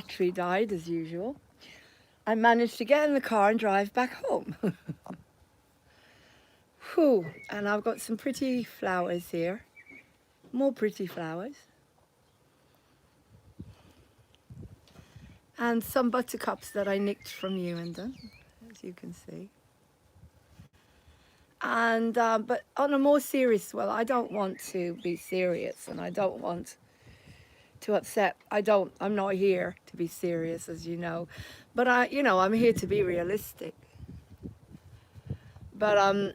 battery died as usual, I managed to get in the car and drive back home. Whew. And I've got some pretty flowers here. More pretty flowers. And some buttercups that I nicked from Ewendon, as you can see. And but on a more serious, well, I don't want to be serious, and I don't want to upset. I'm not here to be serious, as you know, but I'm here to be realistic. But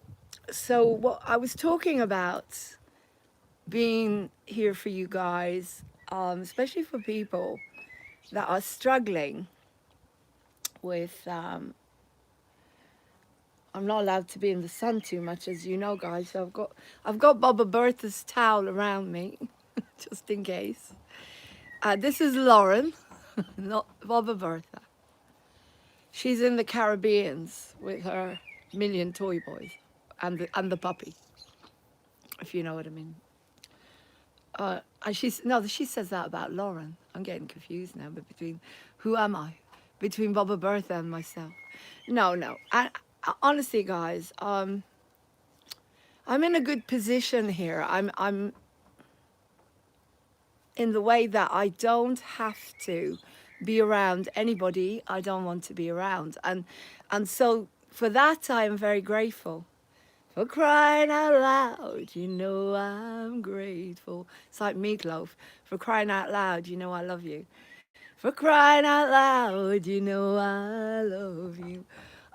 so what I was talking about, being here for you guys, especially for people that are struggling with. I'm not allowed to be in the sun too much, as you know, guys. So I've got Baba Bertha's towel around me, just in case. This is Laurene, not Baba Bertha. She's in the Caribbeans with her million toy boys and the puppy, if you know what I mean. And she says that about Laurene. I'm getting confused now, but who am I? Between Baba Bertha and myself. No. Honestly, guys, I'm in a good position here. I'm in the way that I don't have to be around anybody I don't want to be around, and so for that I am very grateful. For crying out loud, I'm grateful. It's like Meatloaf. For crying out loud, I love you. For crying out loud, I love you.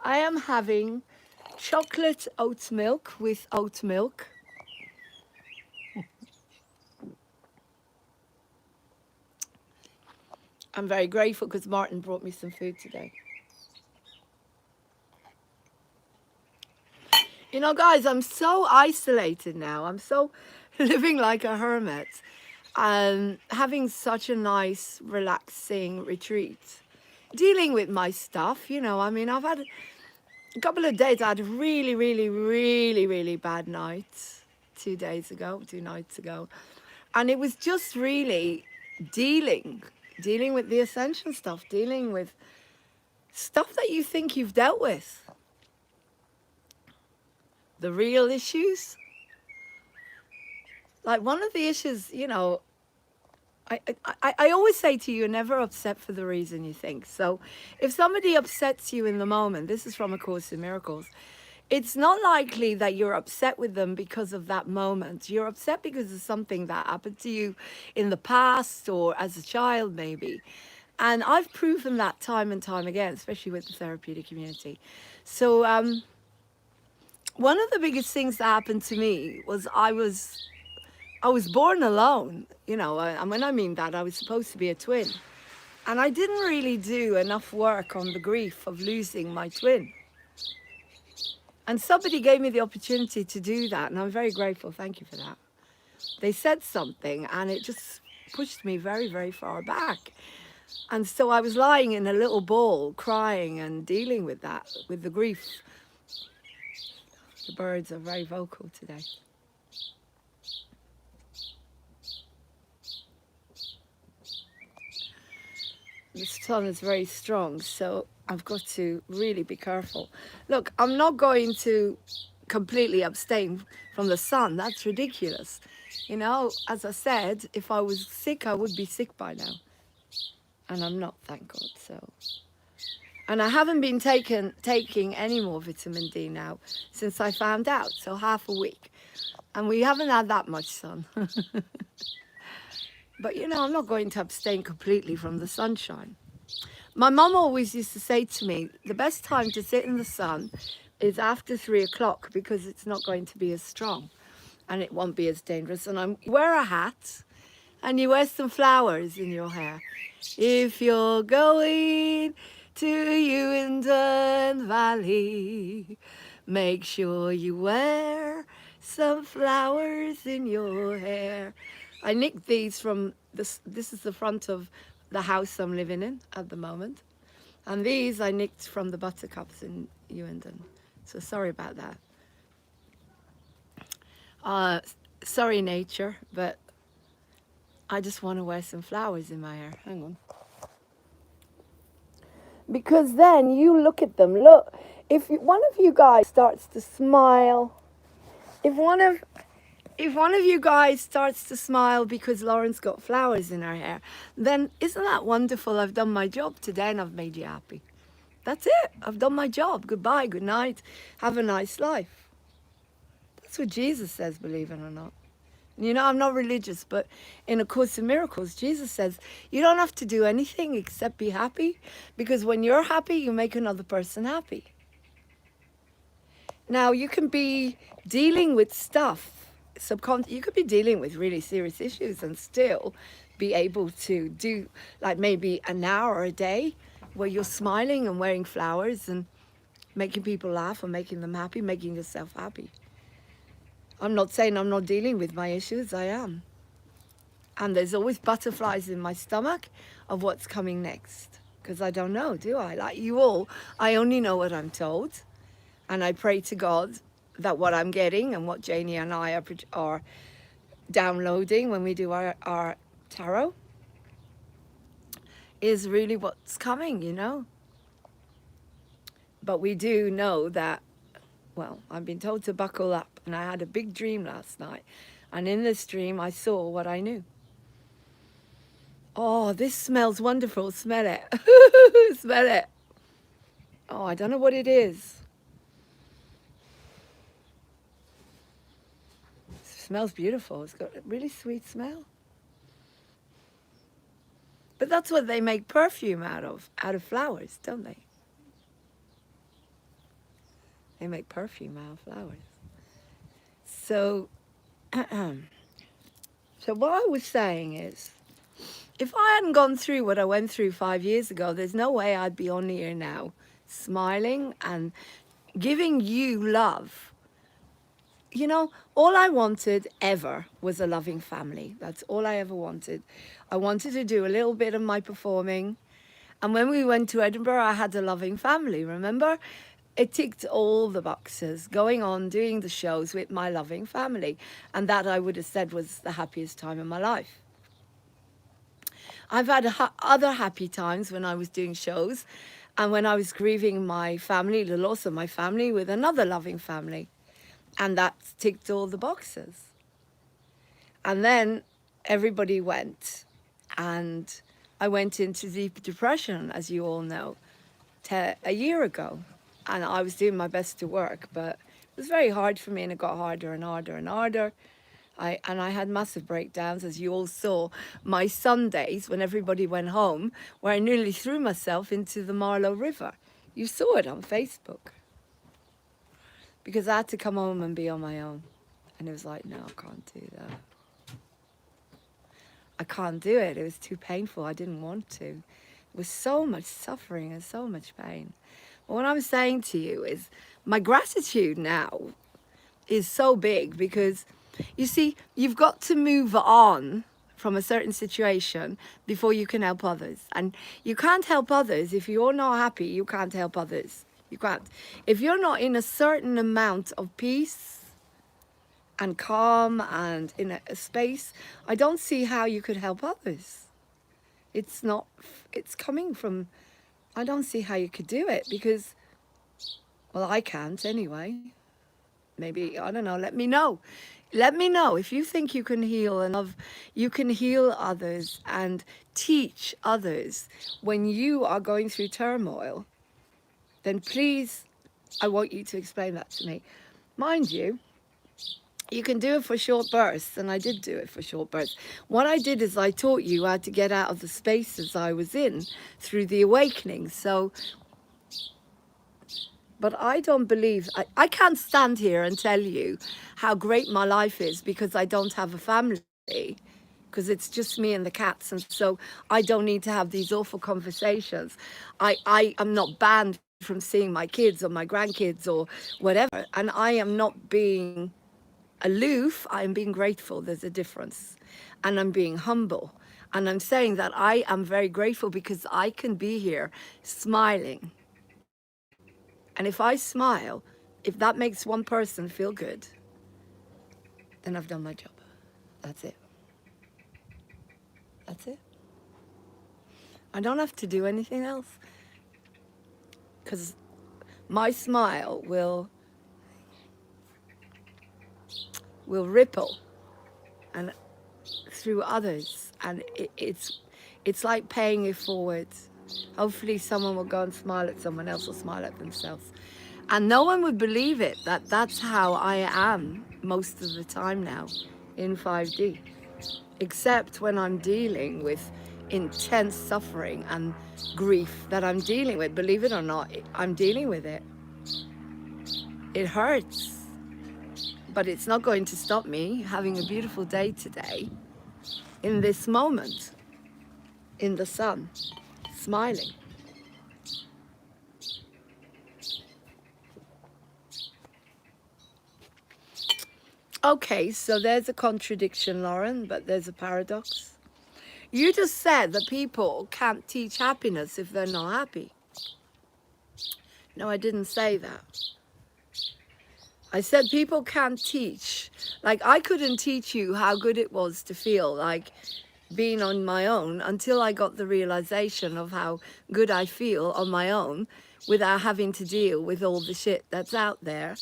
I am having chocolate oat milk with oat milk. I'm very grateful because Martin brought me some food today. Guys, I'm so isolated now. I'm so living like a hermit and having such a nice, relaxing retreat. Dealing with my stuff, I've had a couple of days. I had a really, really, really, really bad night 2 nights ago. And it was just really dealing with the ascension stuff, dealing with stuff that you think you've dealt with. The real issues. Like one of the issues, I always say to you, you're never upset for the reason you think. So if somebody upsets you in the moment, this is from A Course in Miracles, it's not likely that you're upset with them because of that moment. You're upset because of something that happened to you in the past or as a child maybe. And I've proven that time and time again, especially with the therapeutic community. So one of the biggest things that happened to me was I was born alone, and when I mean that, I was supposed to be a twin. And I didn't really do enough work on the grief of losing my twin. And somebody gave me the opportunity to do that, and I'm very grateful. Thank you for that. They said something, and it just pushed me very, very far back. And so I was lying in a little ball, crying and dealing with that, with the grief. The birds are very vocal today. The sun is very strong, so I've got to really be careful. Look, I'm not going to completely abstain from the sun. That's ridiculous. As I said, if I was sick, I would be sick by now. And I'm not, thank God. And I haven't been taking any more vitamin D now since I found out, so half a week. And we haven't had that much sun. But I'm not going to abstain completely from the sunshine. My mum always used to say to me, the best time to sit in the sun is after 3 o'clock because it's not going to be as strong and it won't be as dangerous. And you wear a hat and you wear some flowers in your hair. If you're going to Ewendon Valley, make sure you wear some flowers in your hair. I nicked these from this is the front of the house I'm living in at the moment. And these I nicked from the buttercups in Ewendon. So sorry about that. Sorry, nature, but I just want to wear some flowers in my hair. Hang on. Because then you look at them. Look, if one of you guys starts to smile, if one of you guys starts to smile because Lauren's got flowers in her hair, then isn't that wonderful? I've done my job today and I've made you happy. That's it. I've done my job. Goodbye, good night. Have a nice life. That's what Jesus says, believe it or not. You know, I'm not religious, but in A Course in Miracles, Jesus says, you don't have to do anything except be happy, because when you're happy, you make another person happy. Now, you can be dealing with stuff, you could be dealing with really serious issues and still be able to do like maybe an hour a day where you're smiling and wearing flowers and making people laugh or making them happy, making yourself happy. I'm not saying I'm not dealing with my issues, I am. And there's always butterflies in my stomach of what's coming next. Because I don't know, do I? Like you all, I only know what I'm told. And I pray to God that what I'm getting and what Janie and I are downloading when we do our tarot is really what's coming, you know. But we do know that, well, I've been told to buckle up. And I had a big dream last night. And in this dream, I saw what I knew. Oh, this smells wonderful. Smell it. Smell it. Oh, I don't know what it is. It smells beautiful. It's got a really sweet smell. But that's what they make perfume out of flowers, don't they? They make perfume out of flowers. So, so what I was saying is, if I hadn't gone through what I went through 5 years ago, there's no way I'd be on here now, smiling and giving you love. You know, all I wanted ever was a loving family. That's all I ever wanted. I wanted to do a little bit of my performing. And when we went to Edinburgh, I had a loving family, remember? It ticked all the boxes, going on, doing the shows with my loving family. And that I would have said was the happiest time in my life. I've had other happy times when I was doing shows and when I was grieving my family, the loss of my family, with another loving family. And that ticked all the boxes. And then everybody went. And I went into deep depression, as you all know, a year ago. And I was doing my best to work, but it was very hard for me, and it got harder and harder and harder. I had massive breakdowns, as you all saw. My Sundays, when everybody went home, where I nearly threw myself into the Marlow River. You saw it on Facebook. Because I had to come home and be on my own. And it was like, no, I can't do that. I can't do it. It was too painful. I didn't want to. It was so much suffering and so much pain. But what I'm saying to you is my gratitude now is so big because, you see, you've got to move on from a certain situation before you can help others. And you can't help others if you're not happy. You can't help others. You can't. If you're not in a certain amount of peace and calm and in a space, I don't see how you could help others. It's coming from, I don't see how you could do it because, well, I can't anyway. Maybe, I don't know, let me know. Let me know if you think you can heal and love, you can heal others and teach others when you are going through turmoil, then please, I want you to explain that to me. Mind you, you can do it for short bursts, and I did do it for short bursts. What I did is I taught you how to get out of the spaces I was in through the awakening. So, but I don't believe, I can't stand here and tell you how great my life is because I don't have a family, because it's just me and the cats, and so I don't need to have these awful conversations. I am not banned from seeing my kids or my grandkids or whatever, and I am not being aloof. I'm being grateful. There's a difference. And I'm being humble. And I'm saying that I am very grateful because I can be here smiling. And if I smile, if that makes one person feel good, then I've done my job. That's it. That's it. I don't have to do anything else. because my smile will ripple and through others, and it's like paying it forward. Hopefully someone will go and smile at someone else or smile at themselves, and no one would believe it that that's how I am most of the time now in 5D, except when I'm dealing with intense suffering and grief that I'm dealing with. Believe it or not, I'm dealing with it. It hurts, but it's not going to stop me having a beautiful day today, in this moment, in the sun, smiling. Okay, so there's a contradiction, Lauren, but there's a paradox. You just said that people can't teach happiness if they're not happy. No, I didn't say that. I said people can't teach. Like, I couldn't teach you how good it was to feel like being on my own until I got the realization of how good I feel on my own without having to deal with all the shit that's out there,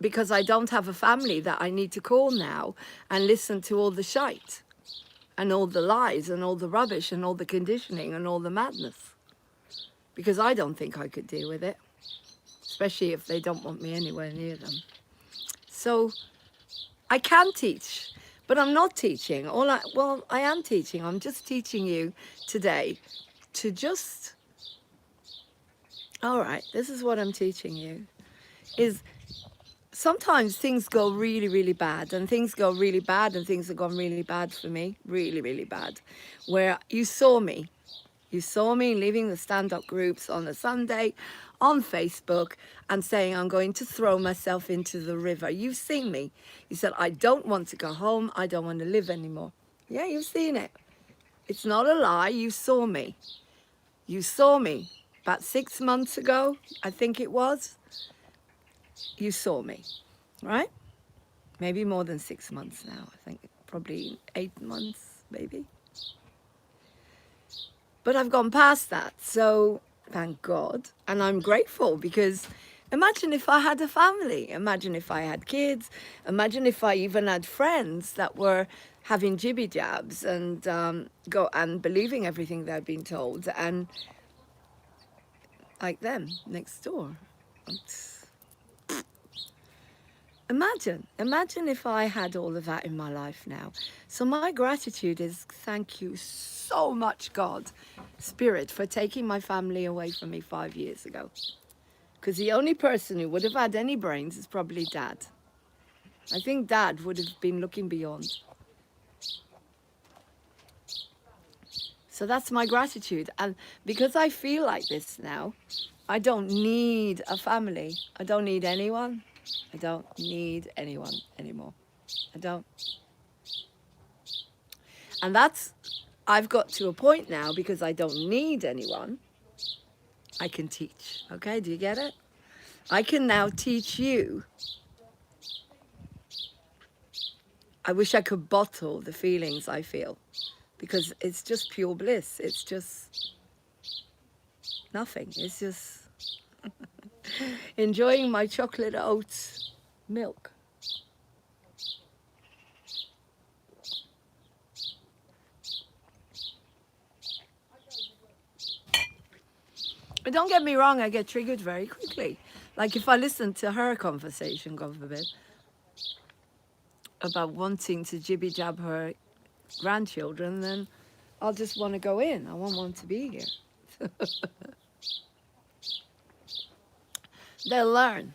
because I don't have a family that I need to call now and listen to all the shite and all the lies and all the rubbish and all the conditioning and all the madness, because I don't think I could deal with it, especially if they don't want me anywhere near them. So I can teach, but I'm not teaching. I am teaching. I'm just teaching you today to just, all right, this is what I'm teaching you, is sometimes things go really, really bad, and things go really bad, and things have gone really bad for me, really, really bad, where you saw me leaving the stand-up groups on a Sunday on Facebook and saying, I'm going to throw myself into the river. You've seen me. You said, I don't want to go home. I don't want to live anymore. Yeah, you've seen it. It's not a lie. You saw me. You saw me about 6 months ago, I think it was. You saw me, right? Maybe more than 6 months now. I think probably 8 months, maybe. But I've gone past that, so thank God. And I'm grateful, because imagine if I had a family. Imagine if I had kids. Imagine if I even had friends that were having jibby jabs and believing everything they'd been told, and like them next door. Imagine if I had all of that in my life now. So my gratitude is, thank you so much, God, Spirit, for taking my family away from me 5 years ago. Because the only person who would have had any brains is probably Dad. I think Dad would have been looking beyond. So that's my gratitude. And because I feel like this now, I don't need a family. I don't need anyone. I don't need anyone anymore. I don't. And I've got to a point now, because I don't need anyone, I can teach. Okay, do you get it? I can now teach you. I wish I could bottle the feelings I feel, because it's just pure bliss. It's just nothing. It's just enjoying my chocolate oats milk. But don't get me wrong, I get triggered very quickly. Like if I listen to her conversation, God forbid, about wanting to jibby jab her grandchildren, then I'll just want to go in. I won't want to be here. They'll learn.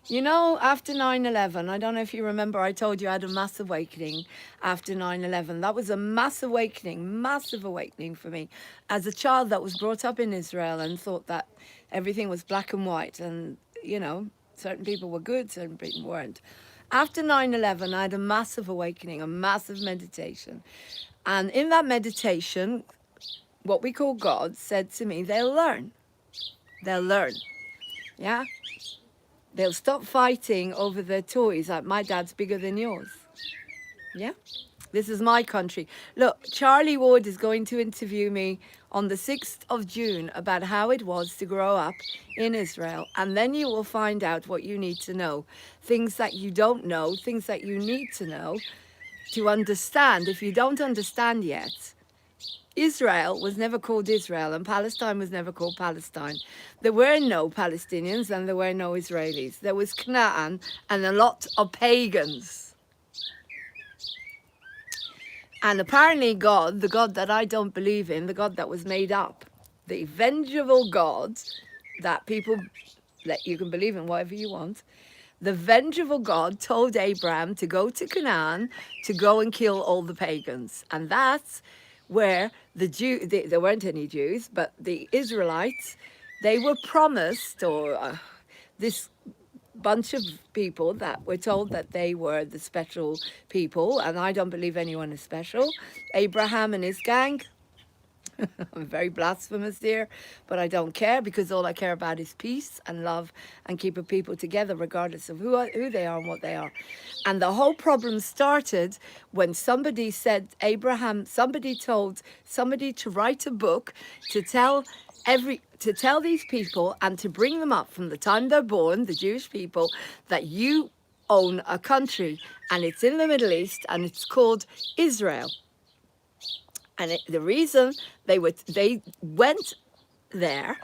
You know, after 9/11, I don't know if you remember, I told you I had a mass awakening after 9/11. That was a massive awakening for me. As a child that was brought up in Israel and thought that everything was black and white, and, you know, certain people were good, certain people weren't. After 9/11, I had a massive awakening, a massive meditation. And in that meditation, what we call God said to me, they'll learn. They'll learn. Yeah? They'll stop fighting over their toys, like my dad's bigger than yours. Yeah? This is my country. Look, Charlie Ward is going to interview me on the 6th of June about how it was to grow up in Israel. And then you will find out what you need to know. Things that you don't know, things that you need to know to understand. If you don't understand yet, Israel was never called Israel and Palestine was never called Palestine. There were no Palestinians and there were no Israelis. There was Canaan and a lot of pagans. And apparently God, the God that I don't believe in, the God that was made up, the vengeful God that people, that you can believe in whatever you want, the vengeful God told Abraham to go to Canaan to go and kill all the pagans. And that's where there weren't any Jews, but the Israelites, they were promised, or this bunch of people that were told that they were the special people, and I don't believe anyone is special. Abraham and his gang. I'm very blasphemous here, but I don't care, because all I care about is peace and love and keeping people together regardless of who they are and what they are. And the whole problem started when somebody said, somebody told somebody to write a book to tell these people and to bring them up from the time they're born, the Jewish people, that you own a country and it's in the Middle East and it's called Israel. And the reason they went there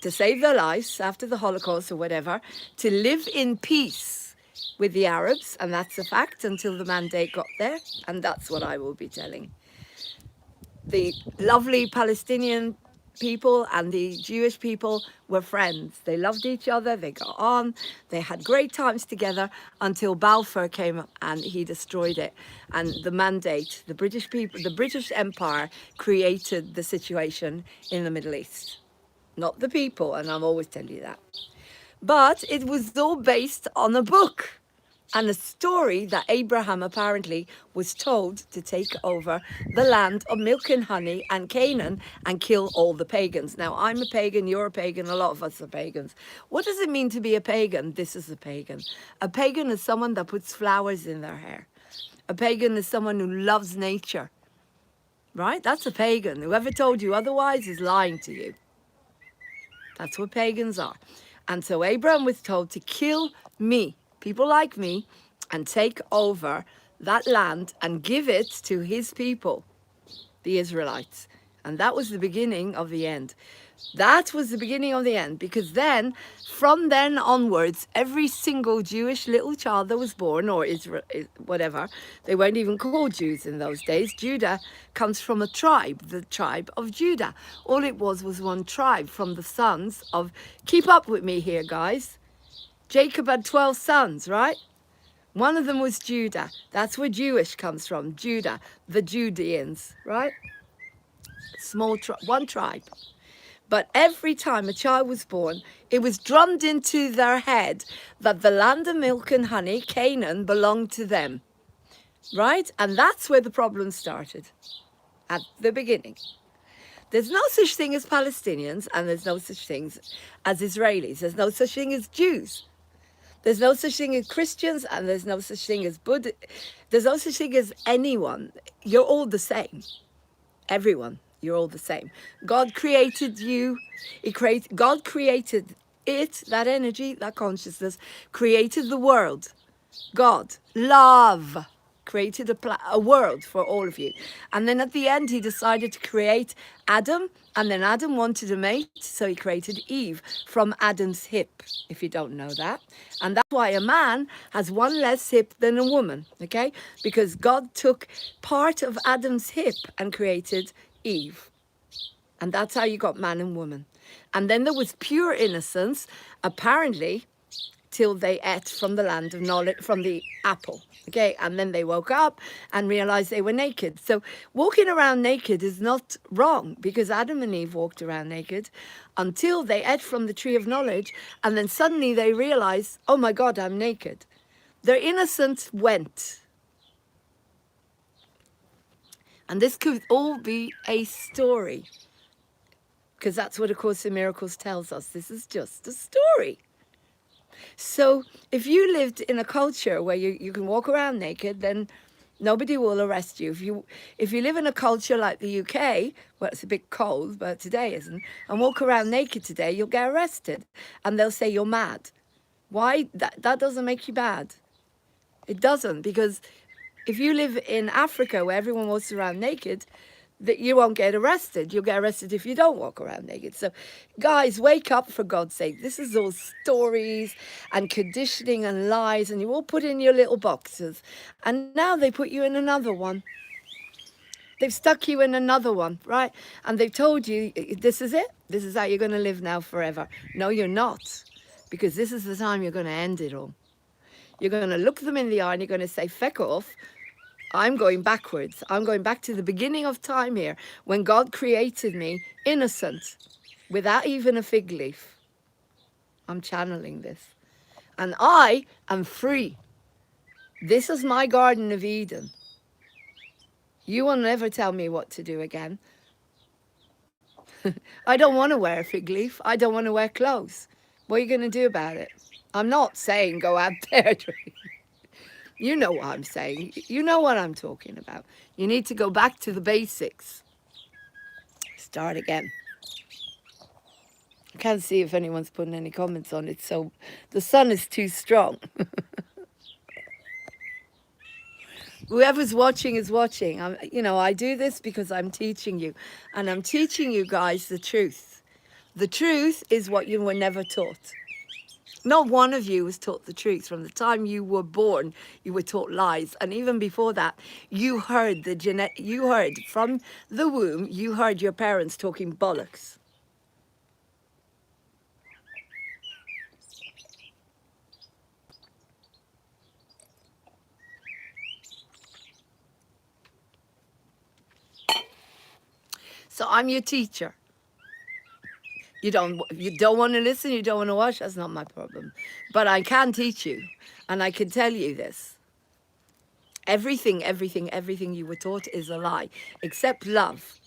to save their lives after the Holocaust or whatever, to live in peace with the Arabs, and that's a fact, until the mandate got there, and that's what I will be telling. The lovely Palestinian people and the Jewish people were friends. They loved each other, they got on, they had great times together until Balfour came and he destroyed it. And the mandate, the British people, the British Empire created the situation in the Middle East. Not the people, and I'll always tell you that. But it was all based on a book and a story that Abraham apparently was told to take over the land of milk and honey and Canaan and kill all the pagans. Now, I'm a pagan, you're a pagan, a lot of us are pagans. What does it mean to be a pagan? This is a pagan. A pagan is someone that puts flowers in their hair. A pagan is someone who loves nature, right? That's a pagan. Whoever told you otherwise is lying to you. That's what pagans are. And so Abraham was told to kill me, people like me, and take over that land and give it to his people, the Israelites. And that was the beginning of the end. That was the beginning of the end, because then, from then onwards, every single Jewish little child that was born, or Israel, whatever, they weren't even called Jews in those days. Judah comes from a tribe, the tribe of Judah. All it was one tribe from the sons of, keep up with me here, guys. Jacob had 12 sons, right? One of them was Judah. That's where Jewish comes from, Judah, the Judeans, right? One tribe. But every time a child was born, it was drummed into their head that the land of milk and honey, Canaan, belonged to them, right? And that's where the problem started, at the beginning. There's no such thing as Palestinians, and there's no such thing as Israelis. There's no such thing as Jews. There's no such thing as Christians, and there's no such thing as Buddha. There's no such thing as anyone. You're all the same. Everyone. You're all the same. God created you. God created it, that energy, that consciousness, created the world. God, love, created a world for all of you. And then at the end, he decided to create Adam. And then Adam wanted a mate, so he created Eve from Adam's hip, if you don't know that. And that's why a man has one less hip than a woman, okay? Because God took part of Adam's hip and created Eve. And that's how you got man and woman. And then there was pure innocence, apparently, till they ate from the land of knowledge, from the apple, okay? And then they woke up and realized they were naked. So walking around naked is not wrong, because Adam and Eve walked around naked until they ate from the tree of knowledge, and then suddenly they realized, oh my God, I'm naked. Their innocence went. And this could all be a story, because that's what A Course in Miracles tells us. This is just a story. So if you lived in a culture where you can walk around naked, then Nobody will arrest you. If you live in a culture like the UK, well, it's a bit cold, but today isn't, and walk around naked today, you'll get arrested. And they'll say you're mad. Why? That doesn't make you bad. It doesn't, because if you live in Africa where everyone walks around naked, that you won't get arrested. You'll get arrested if you don't walk around naked. So, guys, wake up, for God's sake. This is all stories and conditioning and lies, and you all put in your little boxes. And now they put you in another one. They've stuck you in another one, right? And they've told you, this is it. This is how you're going to live now forever. No, you're not, because this is the time you're going to end it all. You're going to look them in the eye and you're going to say, feck off. I'm going backwards. I'm going back to the beginning of time here, when God created me innocent, without even a fig leaf. I'm channeling this. And I am free. This is my Garden of Eden. You will never tell me what to do again. I don't want to wear a fig leaf. I don't want to wear clothes. What are you going to do about it? I'm not saying go out there. You know what I'm saying. You know what I'm talking about. You need to go back to the basics. Start again. I can't see if anyone's putting any comments on it, so the sun is too strong. Whoever's watching is watching. I do this because I'm teaching you. And I'm teaching you guys the truth. The truth is what you were never taught. Not one of you was taught the truth. From the time you were born, you were taught lies. And even before that, you heard from the womb, you heard your parents talking bollocks. So I'm your teacher. You don't want to listen, you don't want to watch, that's not my problem. But I can teach you, and I can tell you this. Everything you were taught is a lie, except love.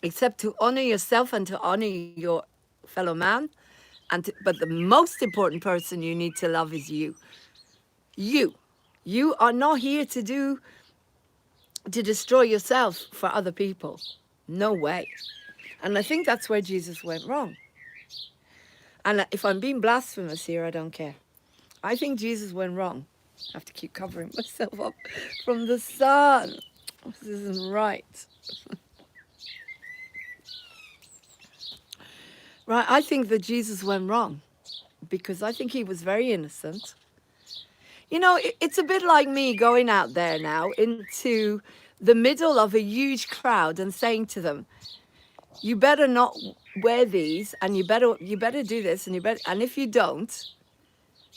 Except to honor yourself and to honor your fellow man. But the most important person you need to love is you. You are not here to destroy yourself for other people. No way. And I think that's where Jesus went wrong. And if I'm being blasphemous here, I don't care. I think Jesus went wrong. I have to keep covering myself up from the sun. This isn't right. Right, I think that Jesus went wrong because I think he was very innocent. You know, it's a bit like me going out there now into the middle of a huge crowd and saying to them, you better not wear these, and you better do this, and if you don't,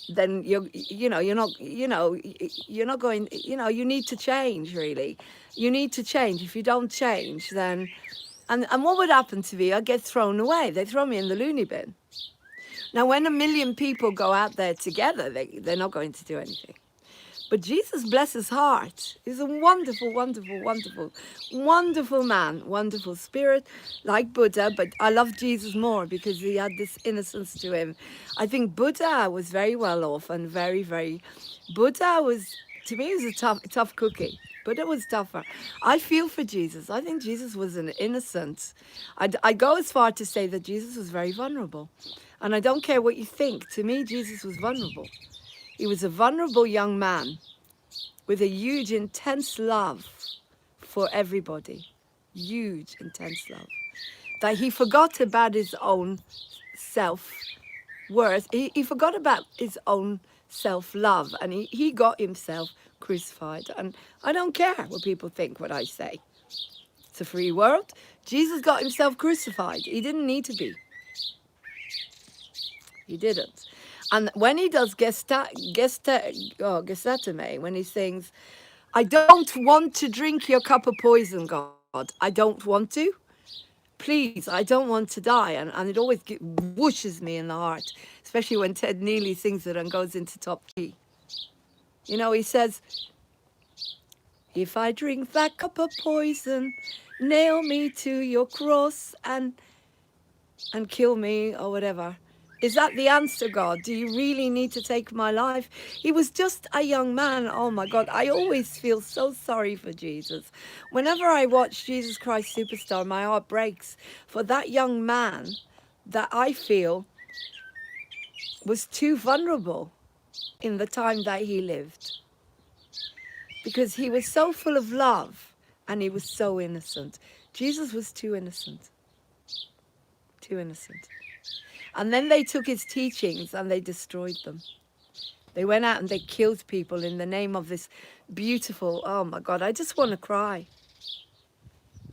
then you're not going, you need to change, really. You need to change. If you don't change, then, and what would happen to me? I'd get thrown away. They throw me in the loony bin. Now, when 1 million people go out there together, they're not going to do anything. But Jesus, bless his heart, is a wonderful, wonderful, wonderful, wonderful man, wonderful spirit, like Buddha. But I love Jesus more because he had this innocence to him. I think Buddha was very well off and very, very... Buddha was, to me, was a tough cookie. Buddha was tougher. I feel for Jesus. I think Jesus was an innocent. I go as far to say that Jesus was very vulnerable. And I don't care what you think. To me, Jesus was vulnerable. He was a vulnerable young man with a huge, intense love for everybody. Huge, intense love. That he forgot about his own self-worth. He forgot about his own self-love. And he got himself crucified. And I don't care what people think, what I say. It's a free world. Jesus got himself crucified. He didn't need to be. He didn't. And when he does Gethsemane, when he sings, I don't want to drink your cup of poison, God. I don't want to. Please, I don't want to die. And it always whooshes me in the heart, especially when Ted Neely sings it and goes into top key. You know, he says, if I drink that cup of poison, nail me to your cross and kill me or whatever. Is that the answer, God? Do you really need to take my life? He was just a young man. Oh my God. I always feel so sorry for Jesus. Whenever I watch Jesus Christ Superstar, my heart breaks for that young man that I feel was too vulnerable in the time that he lived. Because he was so full of love and he was so innocent. Jesus was too innocent. Too innocent. And then they took his teachings and they destroyed them. They went out and they killed people in the name of this beautiful, oh my God, I just want to cry.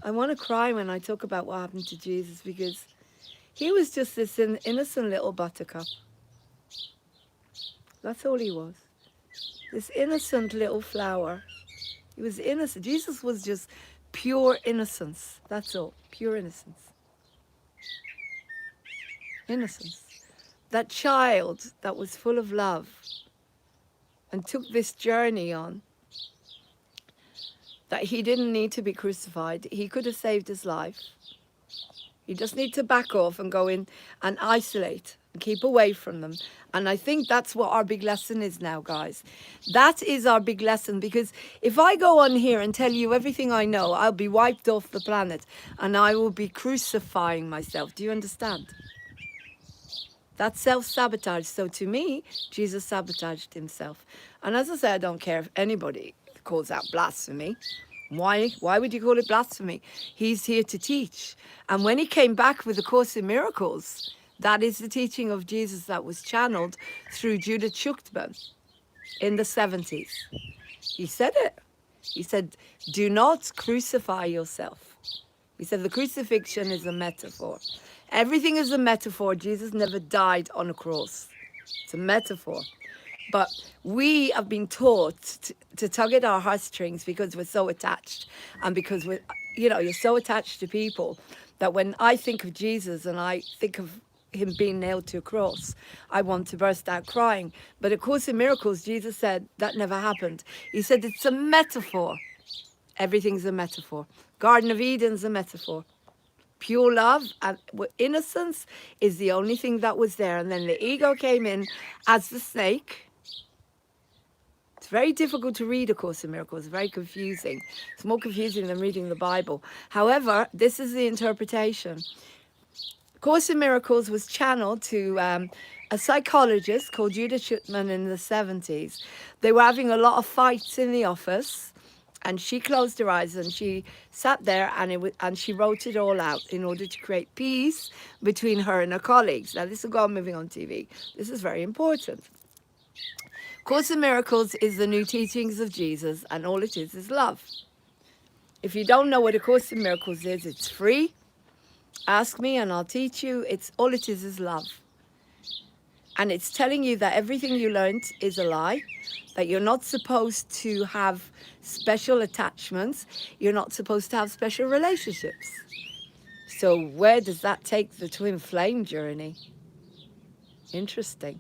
I want to cry when I talk about what happened to Jesus, because he was just this innocent little buttercup. That's all he was. This innocent little flower. He was innocent. Jesus was just pure innocence. That's all. Pure innocence. Innocence. That child that was full of love and took this journey on, that he didn't need to be crucified. He could have saved his life. You just need to back off and go in and isolate and keep away from them. And I think that's what our big lesson is now, guys. That is our big lesson, because if I go on here and tell you everything I know, I'll be wiped off the planet and I will be crucifying myself. Do you understand? That's self-sabotage. So to me, Jesus sabotaged himself. And as I say, I don't care if anybody calls out blasphemy. Why would you call it blasphemy? He's here to teach. And when he came back with the Course in Miracles, that is the teaching of Jesus that was channeled through Judah Chuchtman in the 70s. He said it. He said, do not crucify yourself. He said the crucifixion is a metaphor. Everything is a metaphor. Jesus never died on a cross. It's a metaphor. But we have been taught to tug at our heartstrings because we're so attached. And because we're, you're so attached to people that when I think of Jesus and I think of him being nailed to a cross, I want to burst out crying. But of course, in Miracles, Jesus said that never happened. He said it's a metaphor. Everything's a metaphor. Garden of Eden's a metaphor. Pure love and innocence is the only thing that was there. And then the ego came in as the snake. It's very difficult to read A Course in Miracles. It's very confusing. It's more confusing than reading the Bible. However, this is the interpretation. Course in Miracles was channeled to a psychologist called Judah Chuchtman in the 70s. They were having a lot of fights in the office, and she closed her eyes and she sat there and she wrote it all out in order to create peace between her and her colleagues. Now, this will go on moving on TV. This is very important. Course in Miracles is the new teachings of Jesus, and all it is love. If you don't know what A Course in Miracles is, it's free. Ask me and I'll teach you. All it is love. And it's telling you that everything you learned is a lie, that you're not supposed to have special attachments. You're not supposed to have special relationships. So where does that take the twin flame journey? Interesting.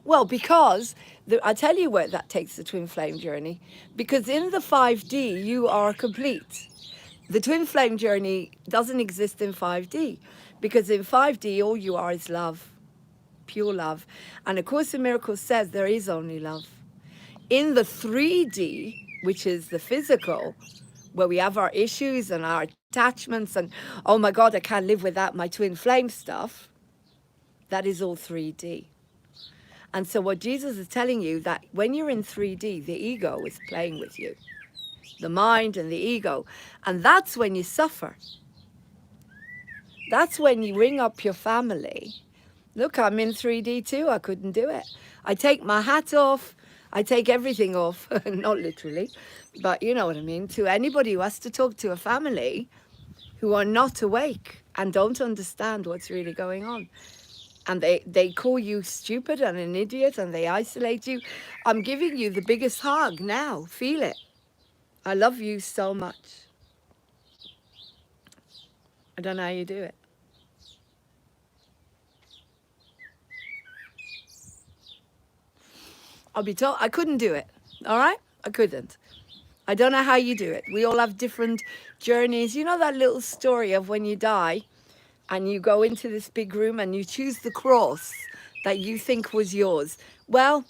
Well, because, I tell you where that takes the twin flame journey, because in the 5D, you are complete. The twin flame journey doesn't exist in 5D, because in 5D, all you are is love, pure love. And A Course in Miracles says there is only love. In the 3D, which is the physical, where we have our issues and our attachments and, oh my God, I can't live without my twin flame stuff, that is all 3D. And so what Jesus is telling you, that when you're in 3D, the ego is playing with you. The mind and the ego. And that's when you suffer. That's when you ring up your family. Look, I'm in 3D too. I couldn't do it. I take my hat off. I take everything off. Not literally, but you know what I mean. To anybody who has to talk to a family who are not awake and don't understand what's really going on. And they call you stupid and an idiot and they isolate you. I'm giving you the biggest hug now. Feel it. I love you so much. I don't know how you do it. I'll be told I couldn't do it. All right? I couldn't. I don't know how you do it. We all have different journeys. You know that little story of when you die and you go into this big room and you choose the cross that you think was yours. Well,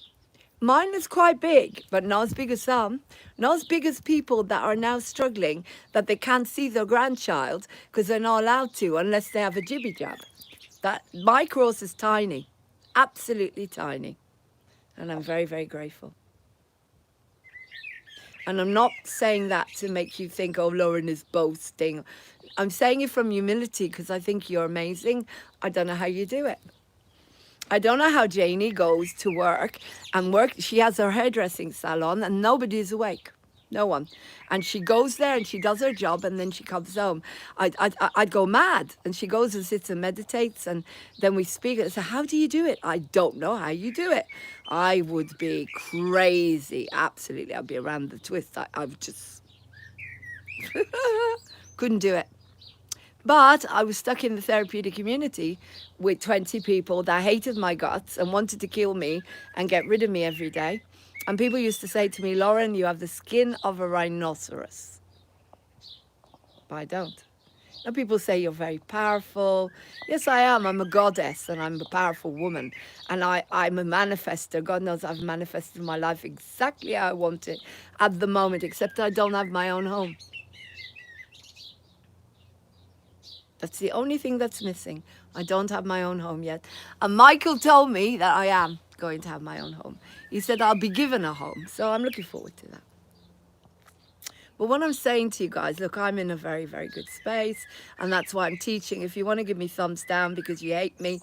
mine is quite big, but not as big as some. Not as big as people that are now struggling that they can't see their grandchild because they're not allowed to unless they have a jibby jab. That my cross is tiny, absolutely tiny, and I'm very, very grateful. And I'm not saying that to make you think, oh, Laurene is boasting. I'm saying it from humility because I think you're amazing. I don't know how you do it. I don't know how Janie goes to work and she has her hairdressing salon and nobody's awake. No one. And she goes there and she does her job and then she comes home. I'd go mad. And she goes and sits and meditates and then we speak. I say, how do you do it? I don't know how you do it. I would be crazy. Absolutely. I'd be around the twist. I would just couldn't do it. But I was stuck in the therapeutic community with 20 people that hated my guts and wanted to kill me and get rid of me every day. And people used to say to me, Laurene, you have the skin of a rhinoceros. But I don't. Now people say you're very powerful. Yes, I am. I'm a goddess and I'm a powerful woman. And I'm a manifester. God knows I've manifested my life exactly how I want it at the moment, except I don't have my own home. That's the only thing that's missing. I don't have my own home yet. And Michael told me that I am going to have my own home. He said I'll be given a home. So I'm looking forward to that. But what I'm saying to you guys, look, I'm in a very, very good space. And that's why I'm teaching. If you want to give me thumbs down because you hate me,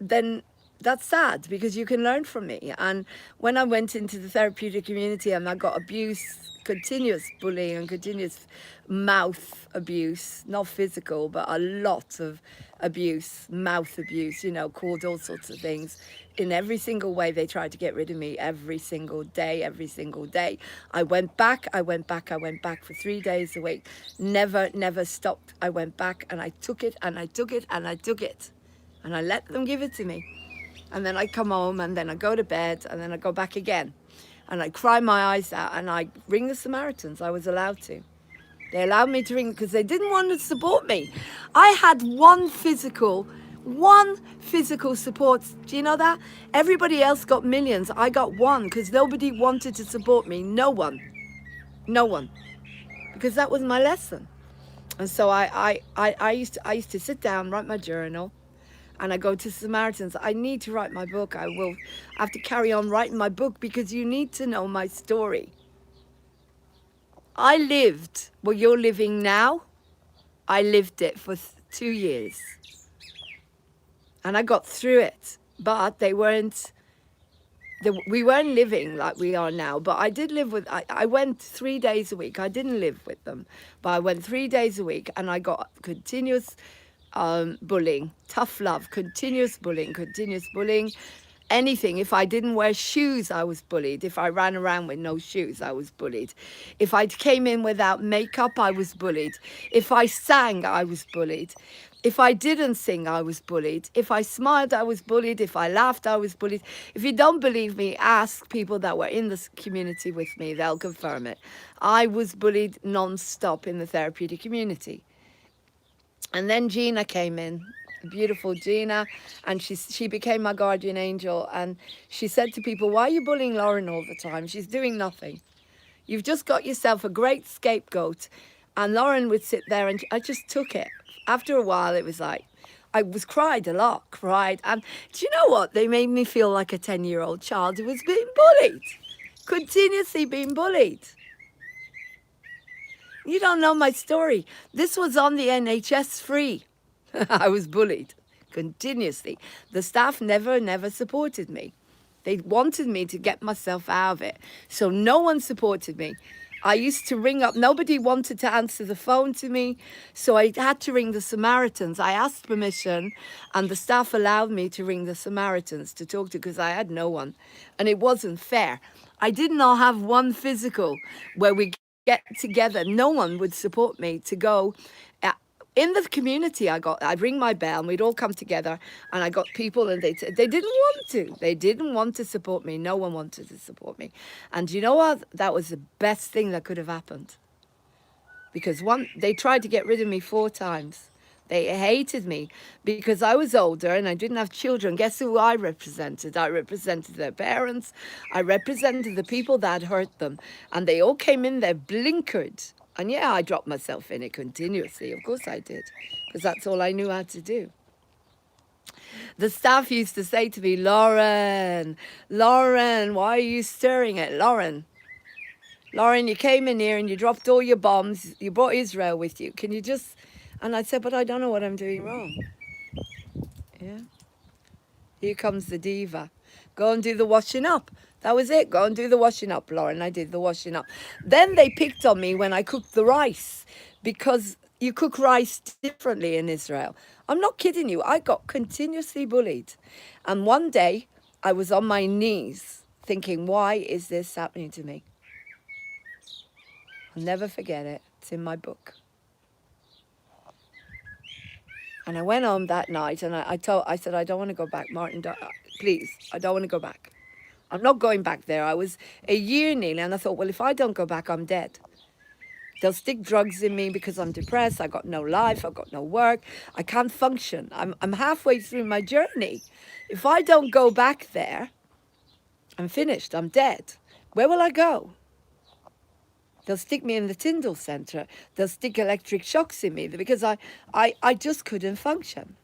then that's sad because you can learn from me. And when I went into the therapeutic community and I got abuse, continuous bullying and continuous mouth abuse, not physical, but a lot of abuse, mouth abuse, you know, called all sorts of things. In every single way, they tried to get rid of me every single day, every single day. I went back for 3 days a week. Never stopped. I went back and I took it and I took it and I took it. And I let them give it to me. And then I come home and then I go to bed and then I go back again. And I cry my eyes out and I ring the Samaritans. I was allowed to. They allowed me to ring because they didn't want to support me. I had one physical support. Do you know that? Everybody else got millions. I got one because nobody wanted to support me. No one. Because that was my lesson. And so I used to sit down, write my journal. And I go to Samaritans. I need to write my book. I have to carry on writing my book because you need to know my story. I lived what you're living now. I lived it for 2 years. And I got through it. But we weren't living like we are now. But I did live with, I went 3 days a week. I didn't live with them. But I went 3 days a week and I got continuous bullying, tough love, continuous bullying, anything. If I didn't wear shoes, I was bullied. If I ran around with no shoes, I was bullied. If I came in without makeup, I was bullied. If I sang, I was bullied. If I didn't sing, I was bullied. If I smiled, I was bullied. If I laughed, I was bullied. If you don't believe me, ask people that were in this community with me. They'll confirm it. I was bullied non-stop in the therapeutic community. And then Gina came in, beautiful Gina, and she became my guardian angel. And she said to people, why are you bullying Laurene all the time? She's doing nothing. You've just got yourself a great scapegoat. And Laurene would sit there and I just took it. After a while, it was like, I was cried a lot. And do you know what? They made me feel like a 10-year-old child who was being bullied, continuously being bullied. You don't know my story. This was on the NHS free. I was bullied continuously. The staff never supported me. They wanted me to get myself out of it. So no one supported me. I used to ring up. Nobody wanted to answer the phone to me. So I had to ring the Samaritans. I asked permission and the staff allowed me to ring the Samaritans to talk to because I had no one. And it wasn't fair. I did not have one physical where we get together. No one would support me to go in the community. I'd ring my bell and we'd all come together and I got people and they didn't want to support me. No one wanted to support me. And you know what? That was the best thing that could have happened, because they tried to get rid of me 4 times. They hated me because I was older and I didn't have children. Guess who I represented? I represented their parents. I represented the people that had hurt them. And they all came in there blinkered. And yeah, I dropped myself in it continuously. Of course I did. Because that's all I knew how to do. The staff used to say to me, Laurene, why are you stirring it? Laurene, you came in here and you dropped all your bombs. You brought Israel with you. Can you just... And I said, but I don't know what I'm doing wrong. Yeah. Here comes the diva. Go and do the washing up. That was it. Go and do the washing up, Laurene. I did the washing up. Then they picked on me when I cooked the rice because you cook rice differently in Israel. I'm not kidding you. I got continuously bullied. And one day I was on my knees thinking, why is this happening to me? I'll never forget it. It's in my book. And I went home that night and I said, I don't want to go back, Martin, please, I don't want to go back. I'm not going back there. I was a year nearly and I thought, well, if I don't go back, I'm dead. They'll stick drugs in me because I'm depressed. I got no life. I've got no work. I can't function. I'm halfway through my journey. If I don't go back there, I'm finished. I'm dead. Where will I go? They'll stick me in the Tyndall Centre. They'll stick electric shocks in me because I just couldn't function.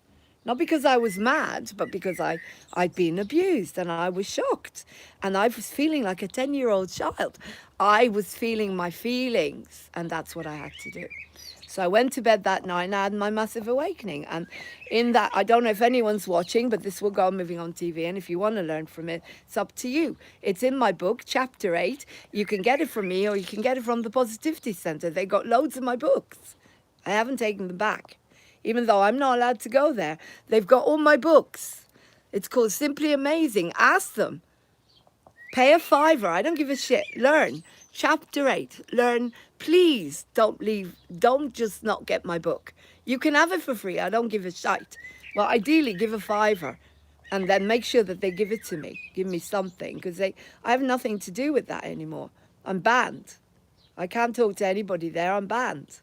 Not because I was mad, but because I'd been abused and I was shocked. And I was feeling like a 10-year-old child. I was feeling my feelings and that's what I had to do. So I went to bed that night and I had my massive awakening. And in that, I don't know if anyone's watching, but this will go moving on TV. And if you want to learn from it, it's up to you. It's in my book, Chapter 8. You can get it from me or you can get it from the Positivity Centre. They got loads of my books. I haven't taken them back, even though I'm not allowed to go there. They've got all my books. It's called Simply Amazing. Ask them. Pay a $5. I don't give a shit. Learn. Chapter 8. Learn. Please don't leave. Don't just not get my book. You can have it for free. I don't give a shite. Well, ideally, give a $5 and then make sure that they give it to me. Give me something because I have nothing to do with that anymore. I'm banned. I can't talk to anybody there. I'm banned.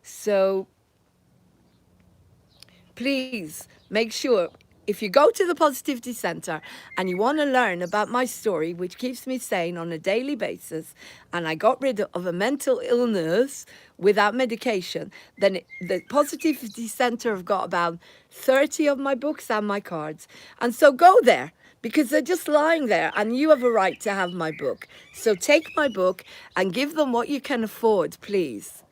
So please make sure if you go to the Positivity Centre and you want to learn about my story, which keeps me sane on a daily basis, and I got rid of a mental illness without medication, then the Positivity Centre have got about 30 of my books and my cards. And so go there because they're just lying there and you have a right to have my book. So take my book and give them what you can afford, please,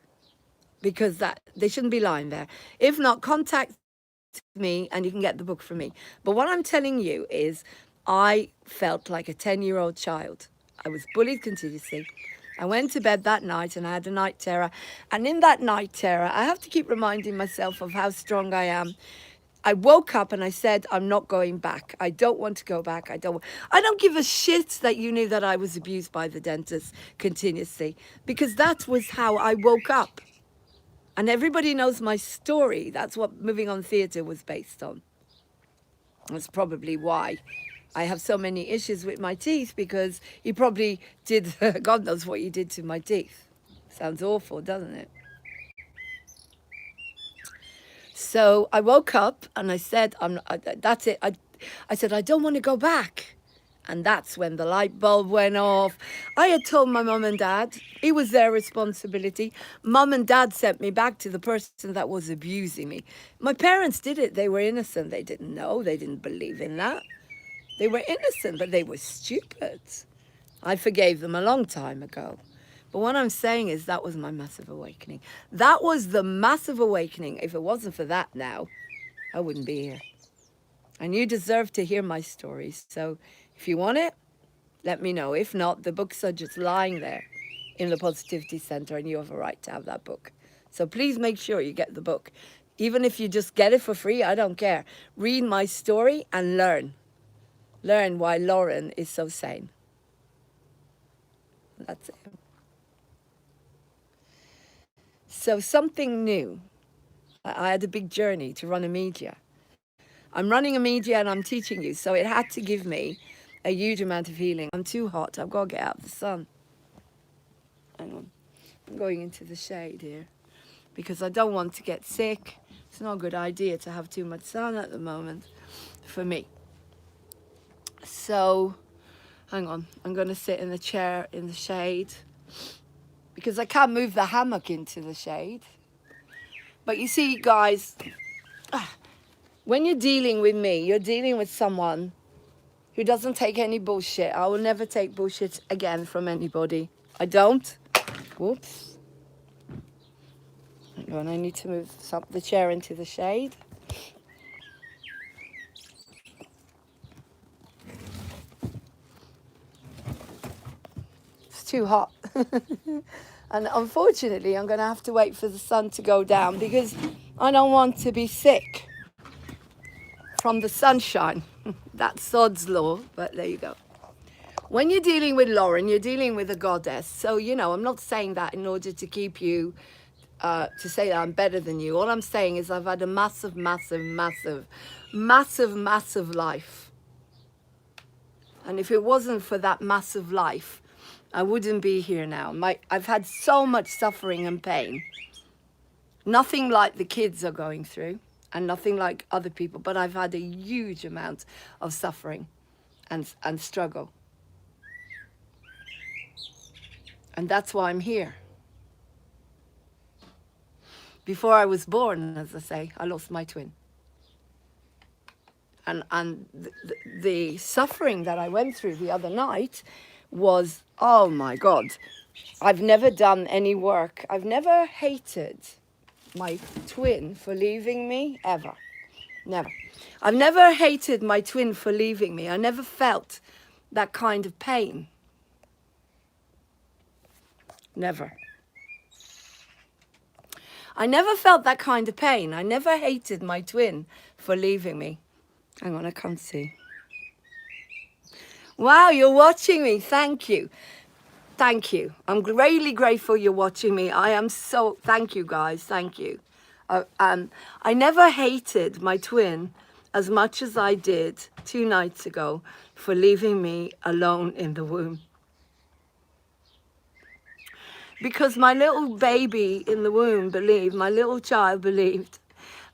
because that they shouldn't be lying there. If not, contact me and you can get the book from me. But what I'm telling you is I felt like a 10-year-old child. I was bullied continuously. I went to bed that night and I had a night terror. And in that night terror, I have to keep reminding myself of how strong I am. I woke up and I said, I'm not going back. I don't want to go back. I don't give a shit that you knew that I was abused by the dentist continuously, because that was how I woke up. And everybody knows my story. That's what Moving On Theatre was based on. That's probably why I have so many issues with my teeth, because you probably did, God knows what you did to my teeth. Sounds awful, doesn't it? So I woke up and I said, that's it. I said, I don't want to go back. And that's when the light bulb went off. I had told my mum and dad. It was their responsibility. Mum and dad sent me back to the person that was abusing me. My parents did it. They were innocent. They didn't know. They didn't believe in that. They were innocent, but they were stupid. I forgave them a long time ago. But what I'm saying is that was my massive awakening. That was the massive awakening. If it wasn't for that now, I wouldn't be here. And you deserve to hear my stories. So if you want it, let me know. If not, the books are just lying there in the Positivity Centre and you have a right to have that book. So please make sure you get the book. Even if you just get it for free, I don't care. Read my story and learn. Learn why Laurene is so sane. That's it. So something new. I had a big journey to run a media. I'm running a media and I'm teaching you. So it had to give me a huge amount of healing. I'm too hot. I've got to get out of the sun. Hang on. I'm going into the shade here because I don't want to get sick. It's not a good idea to have too much sun at the moment for me. So, hang on. I'm going to sit in the chair in the shade because I can't move the hammock into the shade. But you see, guys, when you're dealing with me, you're dealing with someone who doesn't take any bullshit. I will never take bullshit again from anybody. I don't. Whoops. Hang on, I need to move the chair into the shade. It's too hot. And unfortunately, I'm going to have to wait for the sun to go down because I don't want to be sick from the sunshine. That's Sod's law, but there you go. When you're dealing with Laurene, you're dealing with a goddess. So, you know, I'm not saying that in order to keep you, to say that I'm better than you. All I'm saying is I've had a massive, massive, massive, massive, massive life. And if it wasn't for that massive life, I wouldn't be here now. I've had so much suffering and pain. Nothing like the kids are going through and nothing like other people, but I've had a huge amount of suffering and struggle. And that's why I'm here. Before I was born, as I say, I lost my twin. And the suffering that I went through the other night was, oh my God, I've never done any work. I've never hated my twin for leaving me, ever. Never. I've never hated my twin for leaving me. I never felt that kind of pain. Never. I never felt that kind of pain. I never hated my twin for leaving me. Hang on, I can't see. Wow, you're watching me. Thank you. Thank you. I'm really grateful you're watching me. I am so, thank you guys. Thank you. I never hated my twin as much as I did 2 nights ago for leaving me alone in the womb. Because my little baby in the womb believed, my little child believed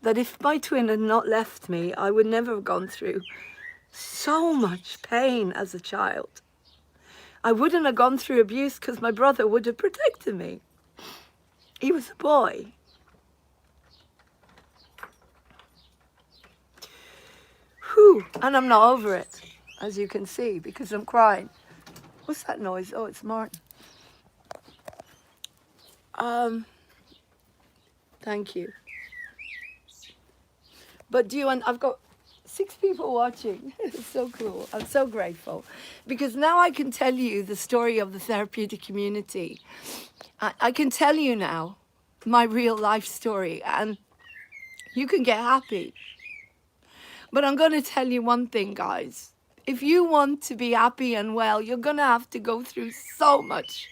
that if my twin had not left me, I would never have gone through so much pain as a child. I wouldn't have gone through abuse because my brother would have protected me. He was a boy. Whew. And I'm not over it, as you can see, because I'm crying. What's that noise? Oh, it's Martin. Thank you. But I've got 6 people watching. It's so cool. I'm so grateful because now I can tell you the story of the therapeutic community. I can tell you now my real life story and you can get happy. But I'm going to tell you one thing, guys. If you want to be happy and well, you're going to have to go through so much.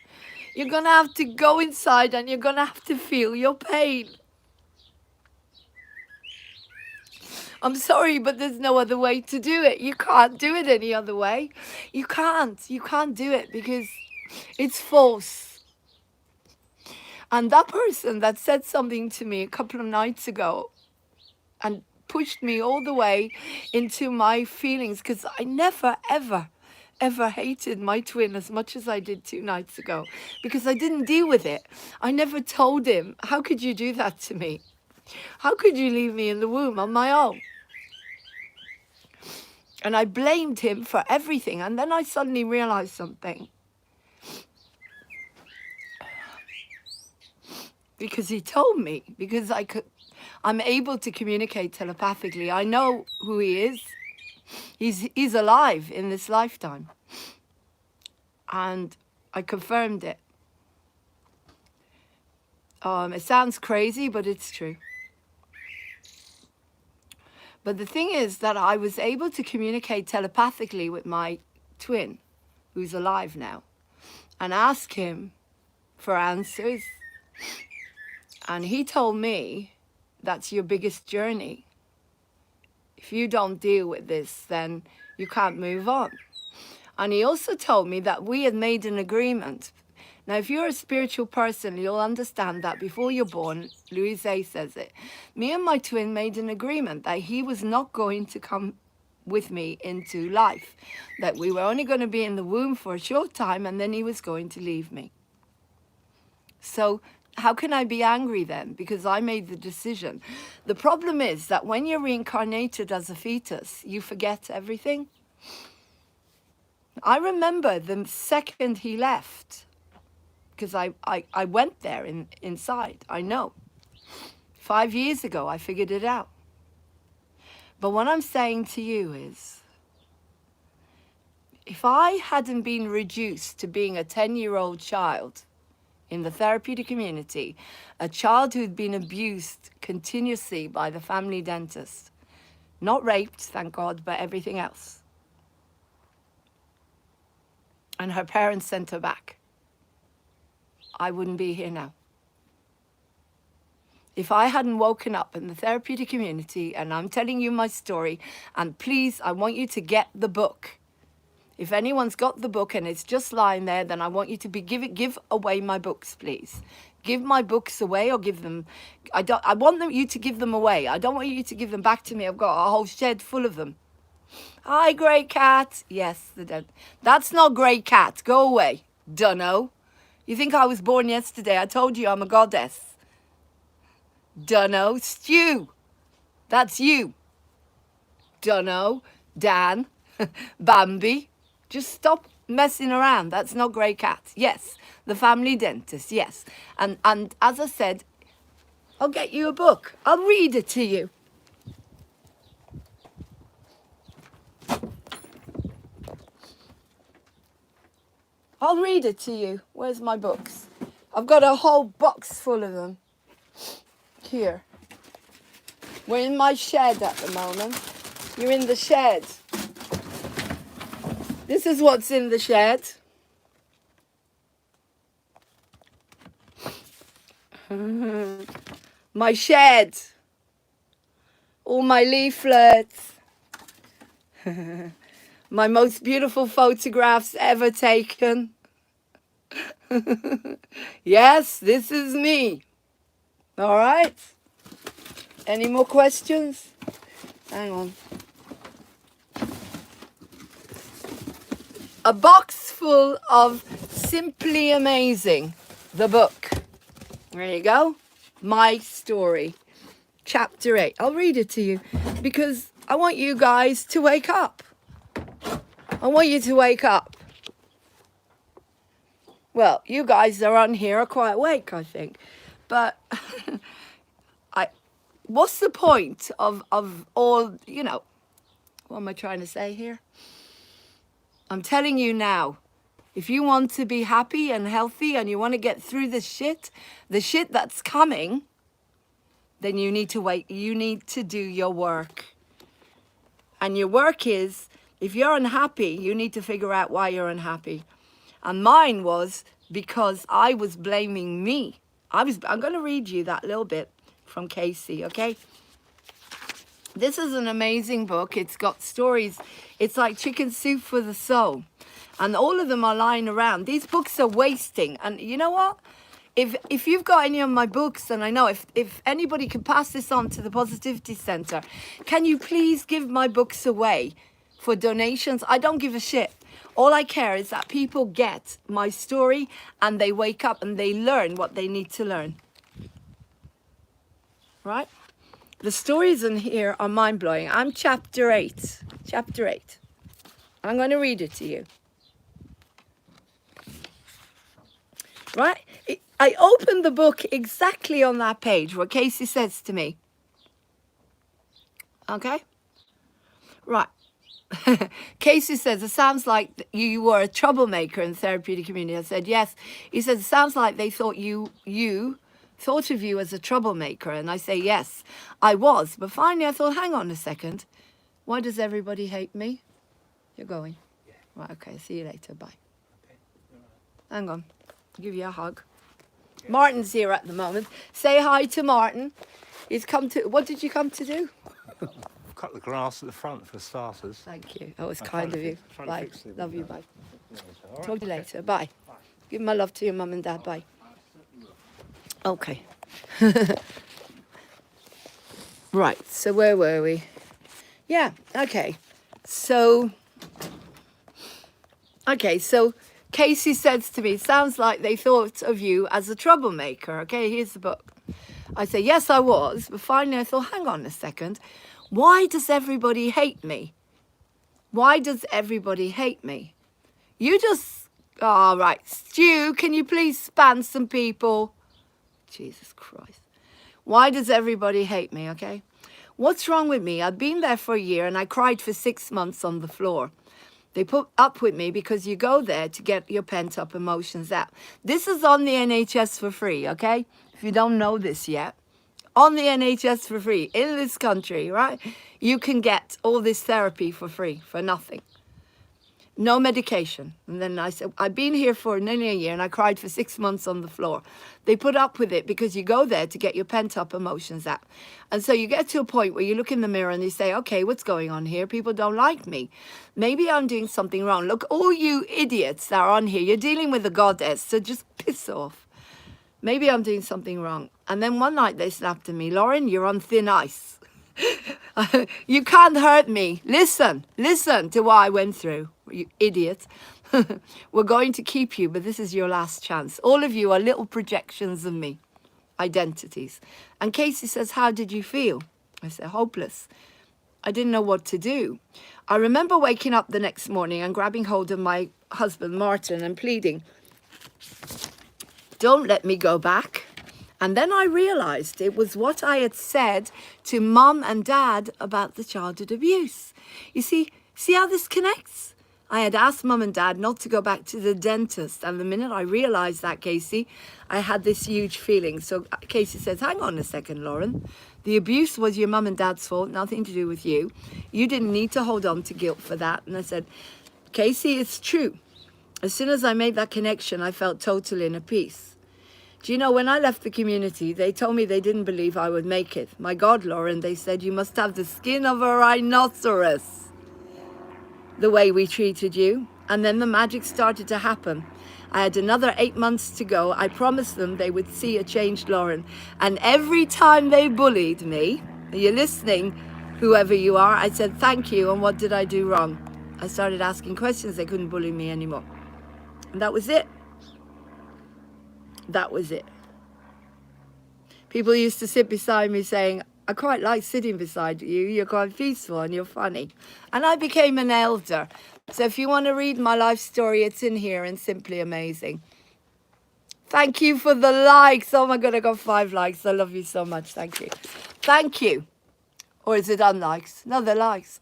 You're going to have to go inside and you're going to have to feel your pain. I'm sorry, but there's no other way to do it. You can't do it any other way. You can't do it because it's false. And that person that said something to me a couple of nights ago and pushed me all the way into my feelings, because I never, ever hated my twin as much as I did 2 nights ago because I didn't deal with it. I never told him, how could you do that to me? How could you leave me in the womb on my own? And I blamed him for everything. And then I suddenly realized something. Because he told me, because I'm able to communicate telepathically. I know who he is. He's alive in this lifetime. And I confirmed it. It sounds crazy, but it's true. But the thing is that I was able to communicate telepathically with my twin, who's alive now, and ask him for answers. And he told me, that's your biggest journey. If you don't deal with this, then you can't move on. And he also told me that we had made an agreement Now, if you're a spiritual person, you'll understand that before you're born, Louise A says it, me and my twin made an agreement that he was not going to come with me into life, that we were only going to be in the womb for a short time and then he was going to leave me. So how can I be angry then? Because I made the decision. The problem is that when you're reincarnated as a fetus, you forget everything. I remember the second he left, because I went there inside. I know. 5 years ago, I figured it out. But what I'm saying to you is, if I hadn't been reduced to being a 10-year-old child in the therapeutic community, a child who'd been abused continuously by the family dentist, not raped, thank God, but everything else, and her parents sent her back, I wouldn't be here now. If I hadn't woken up in the therapeutic community, and I'm telling you my story, and please, I want you to get the book. If anyone's got the book and it's just lying there, then I want you to give away my books, please. Give my books away or give them. I want you to give them away. I don't want you to give them back to me. I've got a whole shed full of them. Hi, grey cat. Yes, that's not grey cat. Go away. Dunno. You think I was born yesterday? I told you I'm a goddess. Dunno. Stew. That's you. Dunno. Dan. Bambi. Just stop messing around. That's not grey cat. Yes. The family dentist. Yes. And as I said, I'll get you a book. I'll read it to you. I'll read it to you. Where's my books? I've got a whole box full of them. Here. We're in my shed at the moment. You're in the shed. This is what's in the shed. My shed. All my leaflets. My most beautiful photographs ever taken. Yes, this is me. All right. Any more questions? Hang on. A box full of Simply Amazing, the book. There you go. My story. Chapter 8. I'll read it to you because I want you guys to wake up. I want you to wake up. Well, you guys are on here are quite awake, I think. But what's the point of all, what am I trying to say here? I'm telling you now, if you want to be happy and healthy and you want to get through the shit that's coming, then you need to wait. You need to do your work. And your work is, if you're unhappy, you need to figure out why you're unhappy. And mine was because I was blaming me. I'm going to read you that little bit from Casey, okay? This is an amazing book. It's got stories. It's like chicken soup for the soul. And all of them are lying around. These books are wasting. And you know what? If you've got any of my books, and I know if anybody can pass this on to the Positivity Center, can you please give my books away for donations? I don't give a shit. All I care is that people get my story and they wake up and they learn what they need to learn. Right? The stories in here are mind-blowing. I'm chapter 8. Chapter 8. I'm going to read it to you. Right? I opened the book exactly on that page, what Casey says to me. Okay? Right. Casey says, it sounds like you were a troublemaker in the therapeutic community. I said, yes. He says, it sounds like they thought you thought of you as a troublemaker. And I say, yes, I was. But finally I thought, hang on a second. Why does everybody hate me? You're going? Yeah. Right, okay, see you later. Bye. Okay. Hang on. I'll give you a hug. Okay. Martin's here at the moment. Say hi to Martin. He's come to, what did you come to do? Cut the grass at the front for starters. Thank you. Oh, it's kind of you. Bye. Love you. Bye. Right. Talk to you later. Bye. Give my love to your mum and dad. Bye. Okay. Right. So where were we? Yeah. Okay. So Casey says to me, sounds like they thought of you as a troublemaker. Okay, here's the book. I say, yes, I was. But finally I thought, hang on a second. Why does everybody hate me? Why does everybody hate me? You just, all right. Stu, can you please span some people? Jesus Christ. Why does everybody hate me, okay? What's wrong with me? I'd been there for a year and I cried for 6 months on the floor. They put up with me because you go there to get your pent-up emotions out. This is on the NHS for free, okay? If you don't know this yet. On the NHS for free, in this country, right? You can get all this therapy for free, for nothing. No medication. And then I said, I've been here for nearly a year and I cried for 6 months on the floor. They put up with it because you go there to get your pent-up emotions out. And so you get to a point where you look in the mirror and you say, okay, what's going on here? People don't like me. Maybe I'm doing something wrong. Look, all you idiots that are on here, you're dealing with a goddess, so just piss off. Maybe I'm doing something wrong. And then one night they snapped at me, Lauren, you're on thin ice. You can't hurt me. Listen to what I went through, you idiot. We're going to keep you, but this is your last chance. All of you are little projections of me, identities. And Casey says, how did you feel? I said, hopeless. I didn't know what to do. I remember waking up the next morning and grabbing hold of my husband, Martin, and pleading, don't let me go back. And then I realized it was what I had said to mum and dad about the childhood abuse. You see how this connects? I had asked mum and dad not to go back to the dentist. And the minute I realized that, Casey, I had this huge feeling. So Casey says, hang on a second, Lauren. The abuse was your mum and dad's fault, nothing to do with you. You didn't need to hold on to guilt for that. And I said, Casey, it's true. As soon as I made that connection, I felt total inner peace. Do you know, when I left the community, they told me they didn't believe I would make it. My God, Lauren, they said, you must have the skin of a rhinoceros, the way we treated you. And then the magic started to happen. I had another 8 months to go. I promised them they would see a changed Lauren. And every time they bullied me, are you listening, whoever you are, I said, thank you, and what did I do wrong? I started asking questions. They couldn't bully me anymore. And that was it. That was it. People used to sit beside me saying, I quite like sitting beside you. You're quite peaceful and you're funny. And I became an elder. So if you want to read my life story, it's in here and simply amazing. Thank you for the likes. Oh my God, I got 5 likes. I love you so much. Thank you. Thank you. Or is it unlikes? No, they're likes.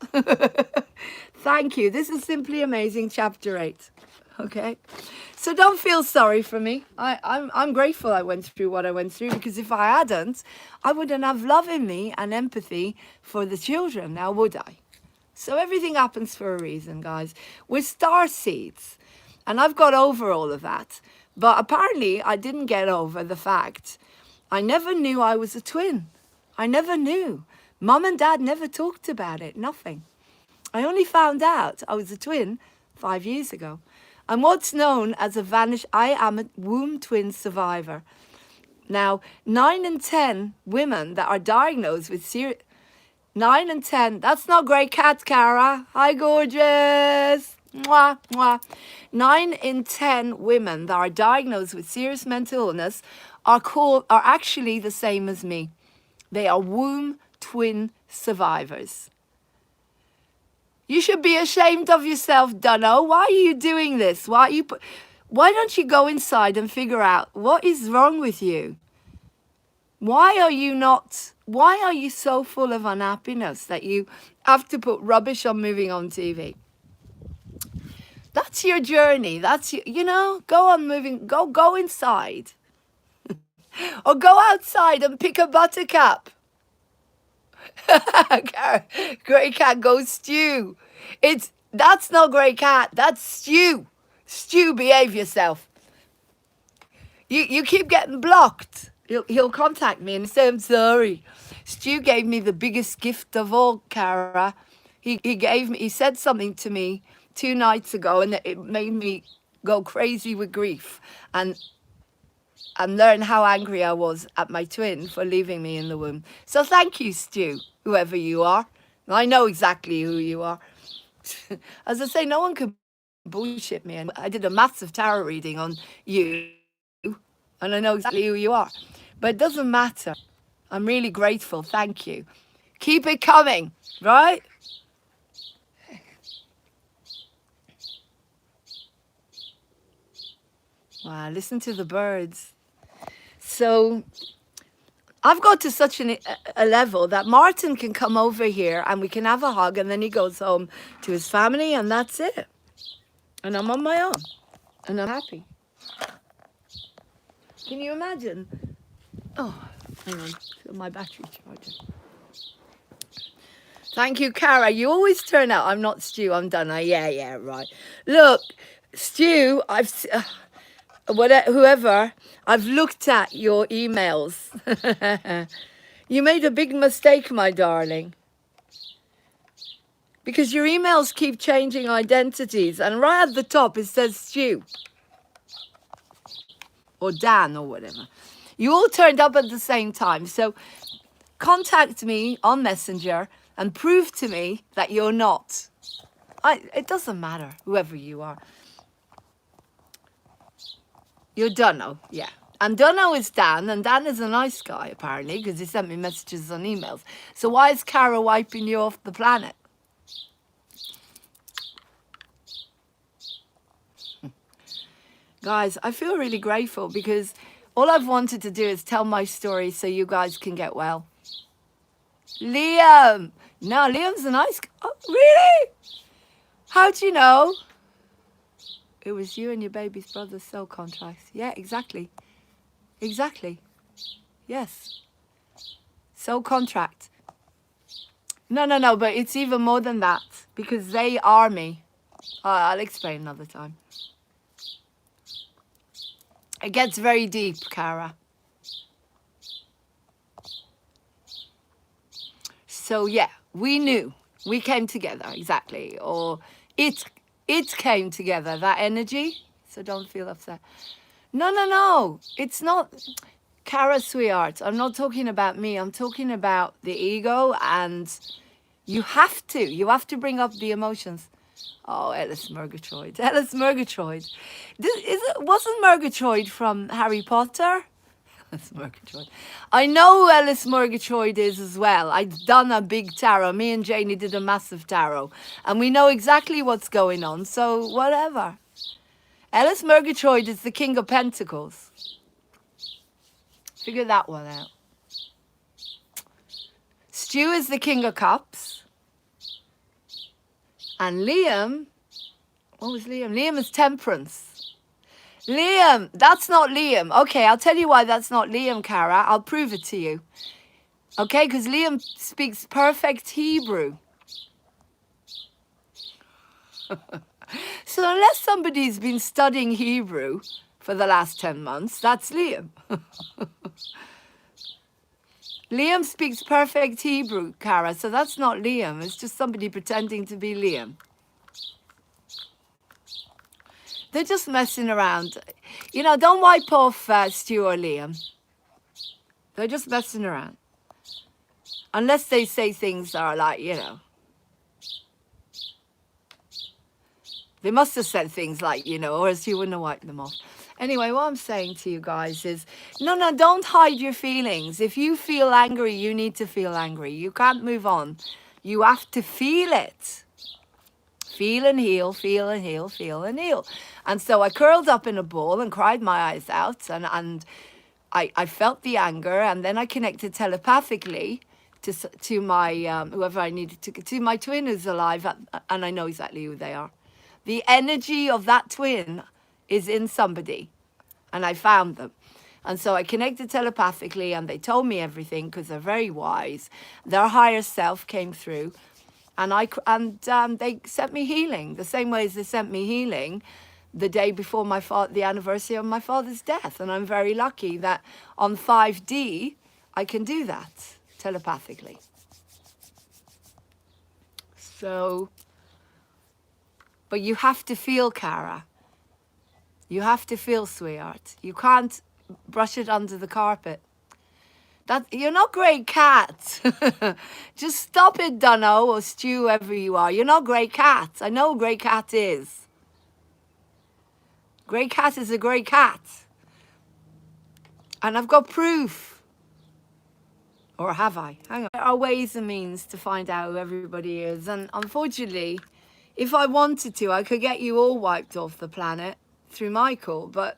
Thank you. This is simply amazing, chapter 8. Okay, so don't feel sorry for me. I'm grateful I went through what I went through, because if I hadn't, I wouldn't have love in me and empathy for the children, now would I? So everything happens for a reason, guys. We're star seeds, and I've got over all of that. But apparently I didn't get over the fact I never knew I was a twin. I never knew. Mum and Dad never talked about it, nothing. I only found out I was a twin 5 years ago. I'm what's known as I am a womb twin survivor. Now, 9 in 10 women that are diagnosed with 9 in 10, that's not great cat, Cara. Hi, gorgeous. Mwah, mwah. 9 in 10 women that are diagnosed with serious mental illness are actually the same as me. They are womb twin survivors. You should be ashamed of yourself, Dunno. Why are you doing this? Why don't you go inside and figure out what is wrong with you? Why are you so full of unhappiness that you have to put rubbish on moving on TV? That's your journey. That's go on moving, go inside. Or go outside and pick a buttercup. Grey cat goes Stu. That's not grey cat, that's Stu. Stu, behave yourself. You keep getting blocked. He'll contact me and say, I'm sorry. Stu gave me the biggest gift of all, Cara. He said something to me 2 nights ago, and it made me go crazy with grief and learn how angry I was at my twin for leaving me in the womb. So thank you, Stu, whoever you are. I know exactly who you are. As I say, no one could bullshit me. And I did a massive tarot reading on you, and I know exactly who you are. But it doesn't matter. I'm really grateful. Thank you. Keep it coming, right? Wow, listen to the birds. So I've got to such a level that Martin can come over here and we can have a hug, and then he goes home to his family, and that's it. And I'm on my own, and I'm happy. Can you imagine? Oh, hang on, my battery charger. Thank you, Cara. You always turn out. I'm not Stu, I'm Donna. Yeah, right. Look, Stu, whoever, I've looked at your emails. You made a big mistake, my darling. Because your emails keep changing identities, and right at the top it says Stu. Or Dan or whatever. You all turned up at the same time. So contact me on Messenger and prove to me that you're not. It doesn't matter, whoever you are. You're Dunno, yeah. And Dunno is Dan, and Dan is a nice guy, apparently, because he sent me messages on emails. So why is Cara wiping you off the planet? Guys, I feel really grateful because all I've wanted to do is tell my story so you guys can get well. Liam! No, Liam's a nice guy. Oh, really? How'd you know? It was you and your baby's brother's soul contract. Yeah, exactly. Exactly. Yes. Soul contract. No, but it's even more than that because they are me. I'll explain another time. It gets very deep, Cara. So yeah, we knew. We came together, exactly. Or it came together, that energy. So don't feel upset. No. It's not. Cara, sweetheart, I'm not talking about me. I'm talking about the ego, and you have to bring up the emotions. Oh, Ellis Murgatroyd. Wasn't Murgatroyd from Harry Potter? Ellis Murgatroyd. I know who Ellis Murgatroyd is as well. I've done a big tarot. Me and Janie did a massive tarot. And we know exactly what's going on. So whatever. Ellis Murgatroyd is the King of Pentacles. Figure that one out. Stu is the King of Cups. And Liam, what was Liam? Liam is Temperance. Liam, that's not Liam. Okay, I'll tell you why that's not Liam, Cara. I'll prove it to you. Okay, because Liam speaks perfect Hebrew. So unless somebody's been studying Hebrew for the last 10 months, that's Liam. Liam speaks perfect Hebrew, Cara, so that's not Liam. It's just somebody pretending to be Liam. They're just messing around. You know, don't wipe off Stu or Liam. They're just messing around. Unless they say things that are like, you know. They must have said things like, you know, or else you wouldn't have wiped them off. Anyway, what I'm saying to you guys is, no, don't hide your feelings. If you feel angry, you need to feel angry. You can't move on. You have to feel it. Feel and heal, feel and heal, feel and heal. And so I curled up in a ball and cried my eyes out. And I felt the anger. And then I connected telepathically to my, whoever I needed to my twin who's alive. And I know exactly who they are. The energy of that twin is in somebody, and I found them. And so I connected telepathically, and they told me everything because they're very wise. Their higher self came through, and they sent me healing the same way as they sent me healing the day before the anniversary of my father's death. And I'm very lucky that on 5D I can do that telepathically. So, but you have to feel, Cara. You have to feel, sweetheart. You can't brush it under the carpet. That you're not Grey Cat. Just stop it, Dunno, or Stu, whoever you are. You're not Grey Cat. I know who Grey Cat is. Grey Cat is a Grey Cat. And I've got proof. Or have I? Hang on. There are ways and means to find out who everybody is. And unfortunately, if I wanted to, I could get you all wiped off the planet through Michael. But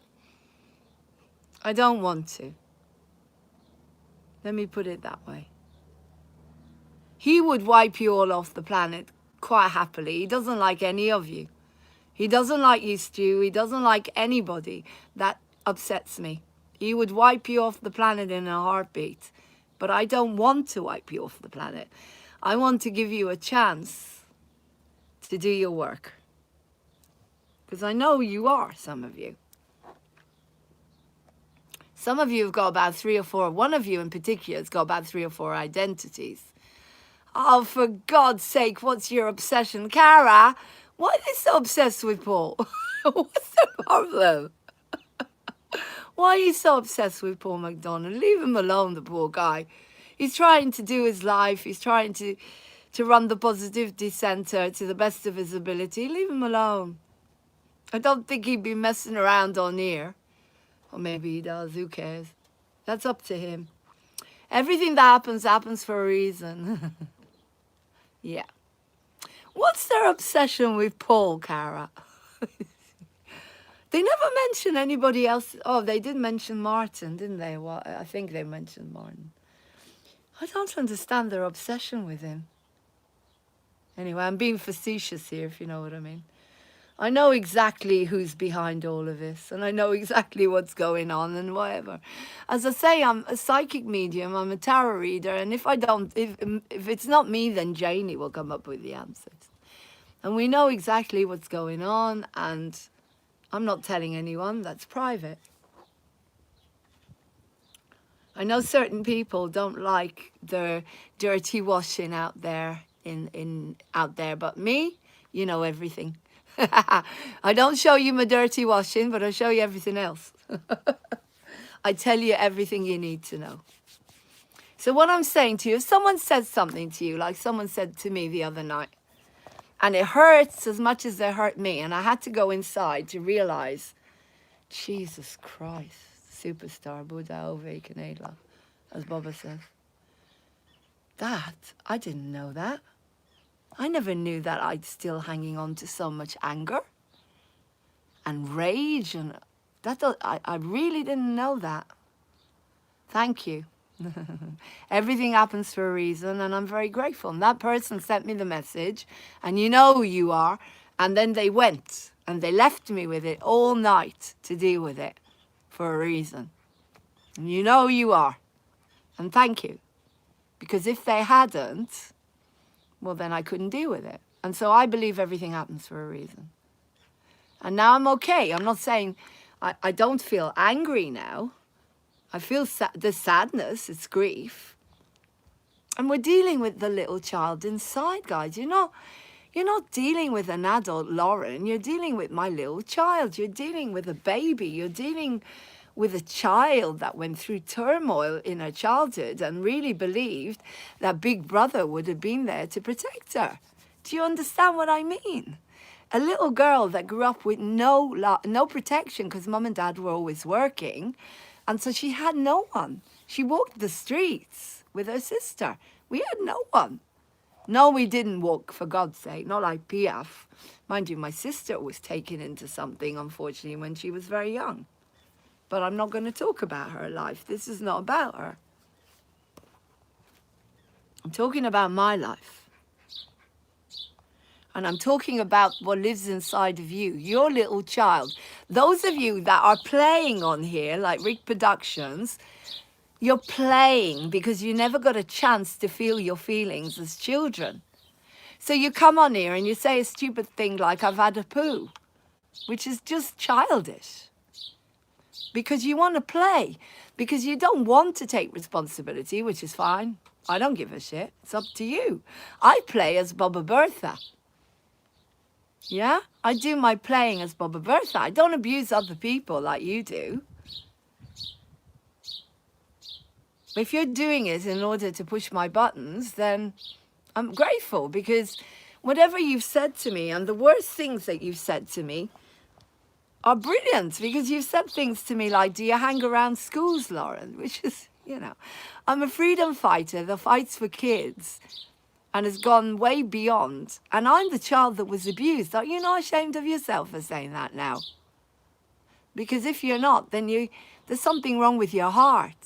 I don't want to. Let me put it that way. He would wipe you all off the planet quite happily. He doesn't like any of you. He doesn't like you, Stu. He doesn't like anybody. That upsets me. He would wipe you off the planet in a heartbeat. But I don't want to wipe you off the planet. I want to give you a chance to do your work. Because I know you are, some of you. Some of you have got about 3 or 4, one of you in particular has got about 3 or 4 identities. Oh, for God's sake, what's your obsession? Cara, why are they so obsessed with Paul? What's the problem? Why are you so obsessed with Paul McDonald? Leave him alone, the poor guy. He's trying to do his life. He's trying to run the Positivity Centre to the best of his ability. Leave him alone. I don't think he'd be messing around on here. Or maybe he does, who cares? That's up to him. Everything that happens for a reason. Yeah. What's their obsession with Paul, Cara? They never mention anybody else. Oh, they did mention Martin, didn't they? Well, I think they mentioned Martin. I don't understand their obsession with him. Anyway, I'm being facetious here, if you know what I mean. I know exactly who's behind all of this, and I know exactly what's going on and whatever. As I say, I'm a psychic medium, I'm a tarot reader, and if it's not me, then Janie will come up with the answers. And we know exactly what's going on, and I'm not telling anyone, that's private. I know certain people don't like the dirty washing out there, but me, you know everything. I don't show you my dirty washing, but I show you everything else. I tell you everything you need to know. So what I'm saying to you, if someone says something to you, like someone said to me the other night, and it hurts as much as it hurt me, and I had to go inside to realize, Jesus Christ, superstar, Buddha Ove Kanela, as Baba says. I didn't know that. I never knew that I'd still hanging on to so much anger and rage, and I really didn't know that. Thank you. Everything happens for a reason, and I'm very grateful. And that person sent me the message, and you know who you are, and then they went, and they left me with it all night to deal with it for a reason. And you know who you are. And thank you. Because if they hadn't, well, then I couldn't deal with it. And so I believe everything happens for a reason. And now I'm okay. I'm not saying I don't feel angry now. I feel the sadness, it's grief. And we're dealing with the little child inside, guys. You're not dealing with an adult Laurene. You're dealing with my little child. You're dealing with a baby. You're dealing with a child that went through turmoil in her childhood and really believed that Big Brother would have been there to protect her. Do you understand what I mean? A little girl that grew up with no protection because mum and dad were always working. And so she had no one. She walked the streets with her sister. We had no one. No, we didn't walk, for God's sake, not like Piaf. Mind you, my sister was taken into something, unfortunately, when she was very young. But I'm not going to talk about her life. This is not about her. I'm talking about my life. And I'm talking about what lives inside of you, your little child. Those of you that are playing on here, like Rick Productions, you're playing because you never got a chance to feel your feelings as children. So you come on here and you say a stupid thing like, I've had a poo, which is just childish. Because you want to play, because you don't want to take responsibility, which is fine. I don't give a shit. It's up to you. I play as Baba Bertha. Yeah? I do my playing as Baba Bertha. I don't abuse other people like you do. But if you're doing it in order to push my buttons, then I'm grateful, because whatever you've said to me, and the worst things that you've said to me, are brilliant, because you've said things to me like, do you hang around schools, Lauren? Which is, you know, I'm a freedom fighter that fights for kids and has gone way beyond. And I'm the child that was abused. Are you not ashamed of yourself for saying that now? Because if you're not, then there's something wrong with your heart.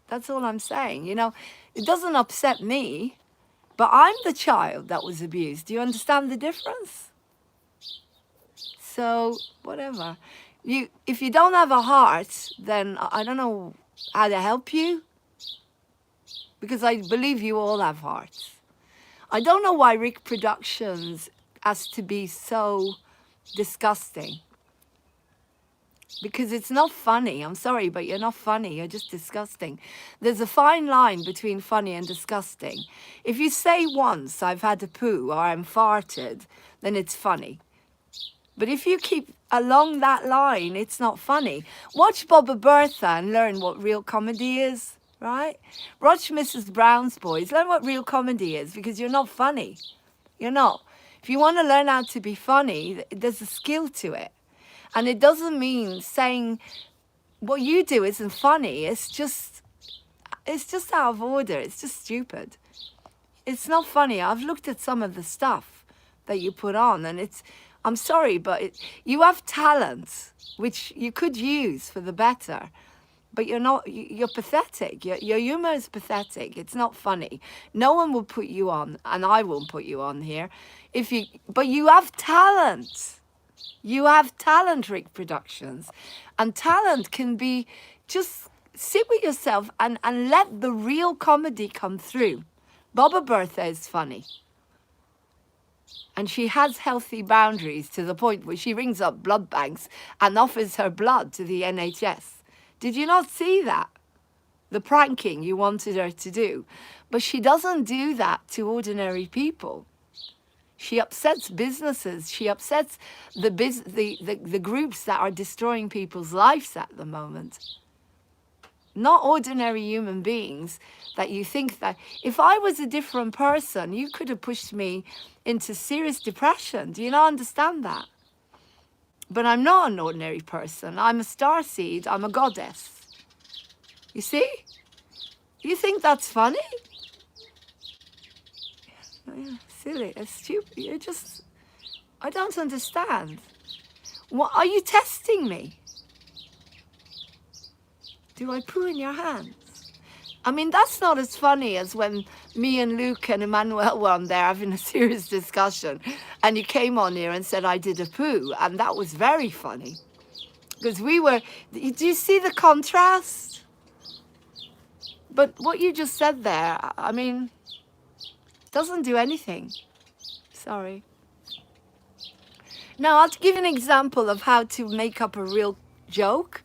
That's all I'm saying. You know, it doesn't upset me, but I'm the child that was abused. Do you understand the difference? So, whatever. If you don't have a heart, then I don't know how to help you, because I believe you all have hearts. I don't know why Rick Productions has to be so disgusting, because it's not funny. I'm sorry, but you're not funny. You're just disgusting. There's a fine line between funny and disgusting. If you say once, I've had a poo or I'm farted, then it's funny. But if you keep along that line, it's not funny. Watch Baba Bertha and learn what real comedy is, right? Watch Mrs. Brown's Boys. Learn what real comedy is, because you're not funny. You're not. If you want to learn how to be funny, there's a skill to it. And it doesn't mean saying what you do isn't funny. It's just out of order. It's just stupid. It's not funny. I've looked at some of the stuff that you put on, and I'm sorry, but you have talent, which you could use for the better, but you're pathetic. Your humor is pathetic. It's not funny. No one will put you on, and I won't put you on here. But you have talent. You have talent, Rick Productions. And talent can be, just sit with yourself and let the real comedy come through. Baba Bertha is funny. And she has healthy boundaries to the point where she rings up blood banks and offers her blood to the NHS. Did you not see that? The pranking you wanted her to do. But she doesn't do that to ordinary people. She upsets businesses. She upsets the groups that are destroying people's lives at the moment. Not ordinary human beings that you think that if I was a different person, you could have pushed me into serious depression. Do you not understand that? But I'm not an ordinary person. I'm a starseed. I'm a goddess. You see? You think that's funny? Yeah, silly. It's stupid. You're just... I don't understand. What, are you testing me? Do I poo in your hands? I mean, that's not as funny as when me and Luke and Emmanuel were on there having a serious discussion, and you came on here and said I did a poo, and that was very funny. Because we were... Do you see the contrast? But what you just said there, I mean, doesn't do anything. Sorry. Now, I'll give you an example of how to make up a real joke.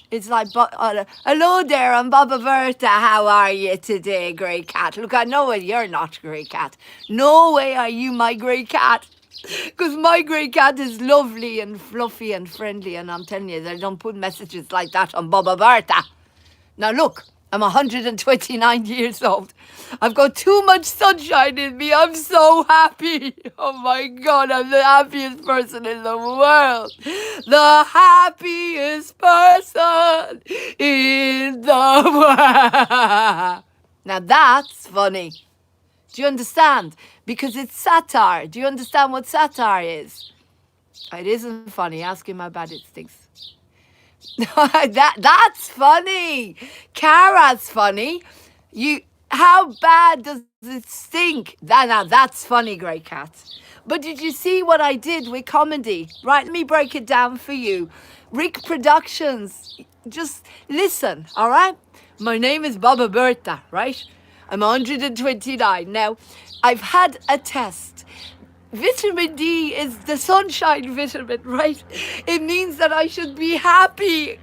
It's like, hello there, I'm Baba Bertha. How are you today, grey cat? Look, I know you're not grey cat. No way are you my grey cat. Because my grey cat is lovely and fluffy and friendly. And I'm telling you, they don't put messages like that on Baba Bertha. Now look, I'm 129 years old. I've got too much sunshine in me. I'm so happy. Oh my God, I'm the happiest person in the world. The happiest person in the world. Now that's funny. Do you understand? Because it's satire. Do you understand what satire is? It isn't funny. Ask him how bad it stinks. That's funny. Cara's funny. How bad does it stink? Now that's funny, grey cat. But did you see what I did with comedy? Right, let me break it down for you. Rick Productions. Just listen, all right? My name is Baba Bertha, right? I'm 129. Now, I've had a test. Vitamin D is the sunshine vitamin, right? It means that I should be happy.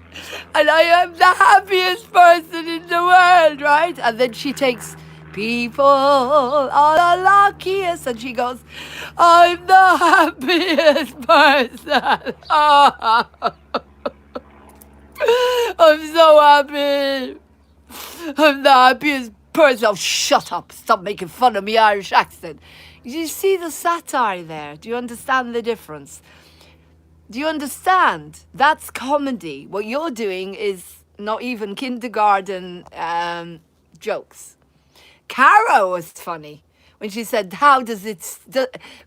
And I am the happiest person in the world, right? And then she takes People are the luckiest. And she goes, I'm the happiest person. I'm so happy. I'm the happiest person. Oh, shut up. Stop making fun of me Irish accent. You see the satire there? Do you understand the difference? Do you understand? That's comedy. What you're doing is not even kindergarten jokes. Cara was funny when she said, how does it...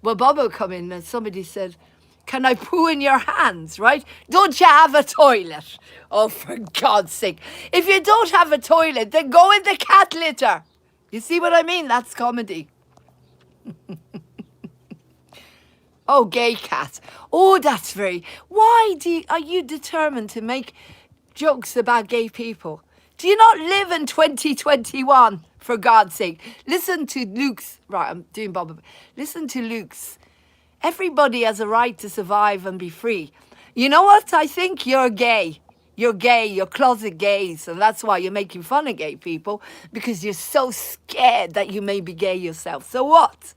Well, Bobo come in and somebody said, can I poo in your hands, right? Don't you have a toilet? Oh, for God's sake. If you don't have a toilet, then go in the cat litter. You see what I mean? That's comedy. Oh, gay cat. Oh, that's very... Why are you determined to make jokes about gay people? Do you not live in 2021, for God's sake? Listen to Luke's... Right, I'm doing Bob. Listen to Luke's. Everybody has a right to survive and be free. You know what? I think you're gay. You're gay. You're closet gays. And that's why you're making fun of gay people, because you're so scared that you may be gay yourself. So what?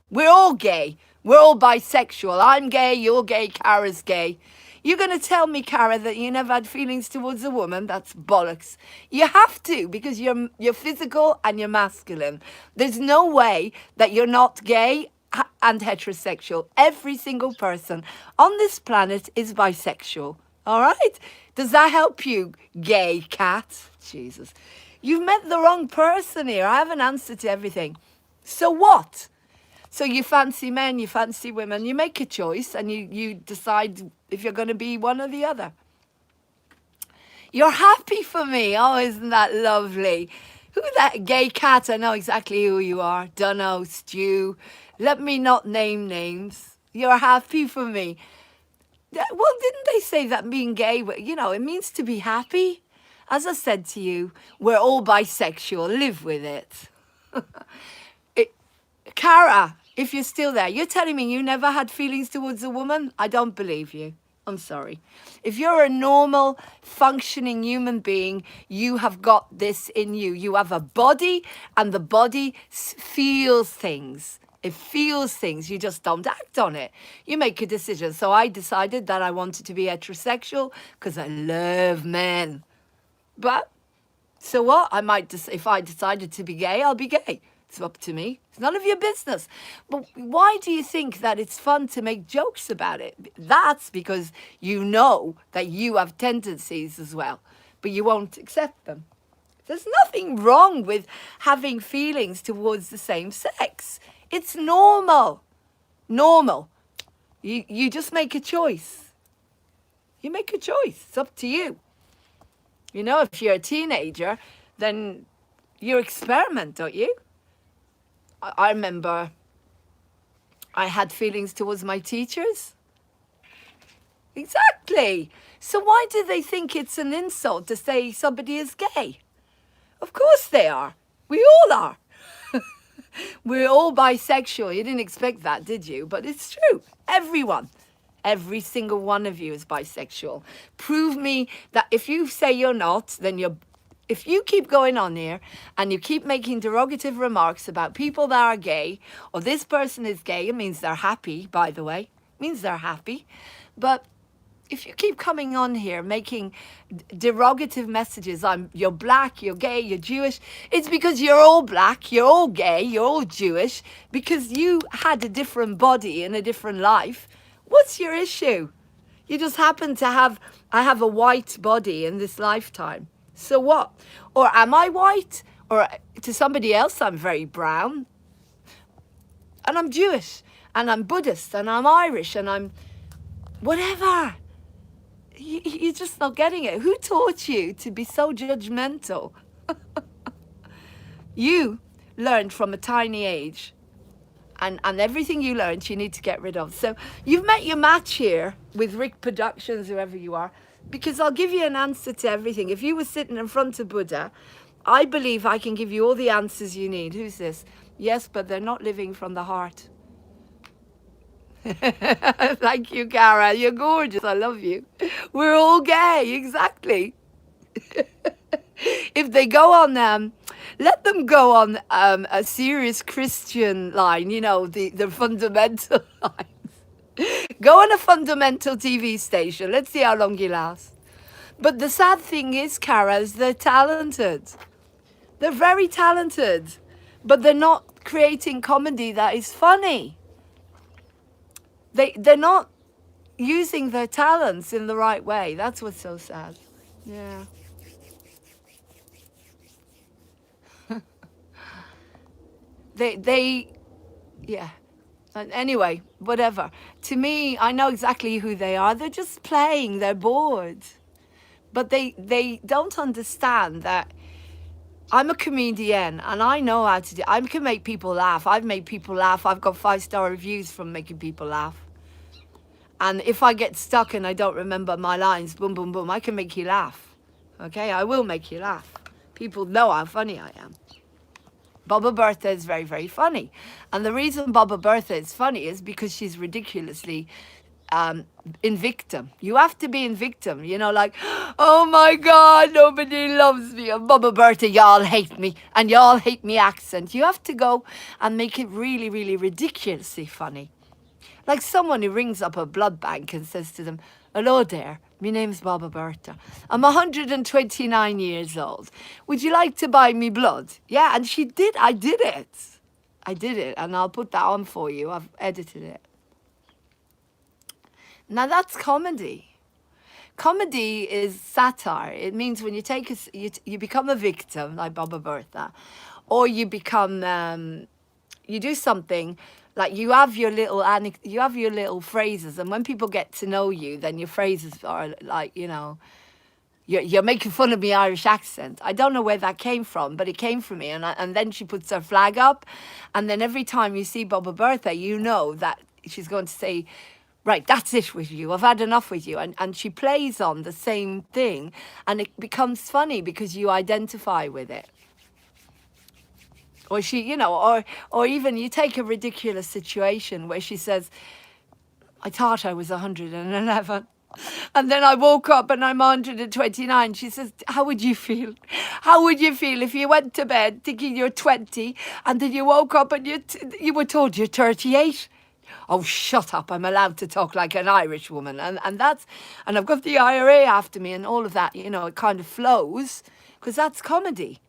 We're all gay. We're all bisexual. I'm gay, you're gay, Cara's gay. You're going to tell me, Cara, that you never had feelings towards a woman? That's bollocks. You have to, because you're physical and you're masculine. There's no way that you're not gay and heterosexual. Every single person on this planet is bisexual. All right? Does that help you, gay cat? Jesus. You've met the wrong person here. I have an answer to everything. So what? So you fancy men, you fancy women, you make a choice and you decide if you're going to be one or the other. You're happy for me. Oh, isn't that lovely? Who that gay cat? I know exactly who you are. Dunno, Stu. Let me not name names. You're happy for me. Well, didn't they say that being gay, you know, it means to be happy? As I said to you, we're all bisexual. Live with it. Cara, if you're still there, you're telling me you never had feelings towards a woman? I don't believe you. I'm sorry. If you're a normal, functioning human being, you have got this in you. You have a body, and the body feels things. It feels things. You just don't act on it. You make a decision. So I decided that I wanted to be heterosexual because I love men. But, so what? If I decided to be gay, I'll be gay. It's up to me. It's none of your business. But why do you think that it's fun to make jokes about it? That's because you know that you have tendencies as well, but you won't accept them. There's nothing wrong with having feelings towards the same sex. It's normal. Normal. You just make a choice. You make a choice. It's up to you. You know, if you're a teenager, then you experiment, don't you? I remember I had feelings towards my teachers. Exactly. So why do they think it's an insult to say somebody is gay? Of course they are. We all are. We're all bisexual. You didn't expect that, did you? But it's true. Everyone. Every single one of you is bisexual. Prove me that if you say you're not, then you're... If you keep going on here and you keep making derogative remarks about people that are gay, or this person is gay, it means they're happy, by the way. It means they're happy. But if you keep coming on here making derogative messages, you're black, you're gay, you're Jewish, it's because you're all black, you're all gay, you're all Jewish, because you had a different body in a different life. What's your issue? You just happen to have a white body in this lifetime. So what? Or am I white? Or to somebody else, I'm very brown. And I'm Jewish. And I'm Buddhist. And I'm Irish. And I'm whatever. You're just not getting it. Who taught you to be so judgmental? You learned from a tiny age. And everything you learned, you need to get rid of. So you've met your match here with Rick Productions, whoever you are. Because I'll give you an answer to everything. If you were sitting in front of Buddha, I believe I can give you all the answers you need. Who's this? Yes, but they're not living from the heart. Thank you, Cara. You're gorgeous. I love you. We're all gay. Exactly. if they go on, let them go on a serious Christian line, you know, the fundamental line. Go on a fundamental TV station. Let's see how long you last. But the sad thing is, Cara, is they're talented. They're very talented, but they're not creating comedy that is funny. They're not using their talents in the right way. That's what's so sad. Yeah. Yeah. Anyway, whatever. To me, I know exactly who they are. They're just playing. They're bored. But they don't understand that I'm a comedian and I know how to do. I can make people laugh. I've made people laugh. I've got 5-star reviews from making people laugh. And if I get stuck and I don't remember my lines, boom, boom, boom, I can make you laugh. Okay, I will make you laugh. People know how funny I am. Baba Bertha is very, very funny. And the reason Baba Bertha is funny is because she's ridiculously in victim. You have to be in victim, you know, like, oh my God, nobody loves me. And Baba Bertha, y'all hate me. And y'all hate me accent. You have to go and make it really, really ridiculously funny. Like someone who rings up a blood bank and says to them, hello there, my name's Baba Bertha. I'm 129 years old. Would you like to buy me blood? Yeah, and she did. I did it. And I'll put that on for you. I've edited it. Now that's comedy. Comedy is satire. It means when you take you become a victim, like Baba Bertha, or you become, you do something. Like you have your little phrases, and when people get to know you, then your phrases are like, you know, you're making fun of my Irish accent. I don't know where that came from, but it came from me. And then she puts her flag up, and then every time you see Baba Bertha, you know that she's going to say, right, that's it with you. I've had enough with you. And she plays on the same thing, and it becomes funny because you identify with it. Or she, you know, or even you take a ridiculous situation where she says, I thought I was 111. And then I woke up and I'm 129. She says, how would you feel? How would you feel if you went to bed thinking you're 20 and then you woke up and you were told you're 38? Oh, shut up. I'm allowed to talk like an Irish woman. And I've got the IRA after me and all of that, you know, it kind of flows because that's comedy.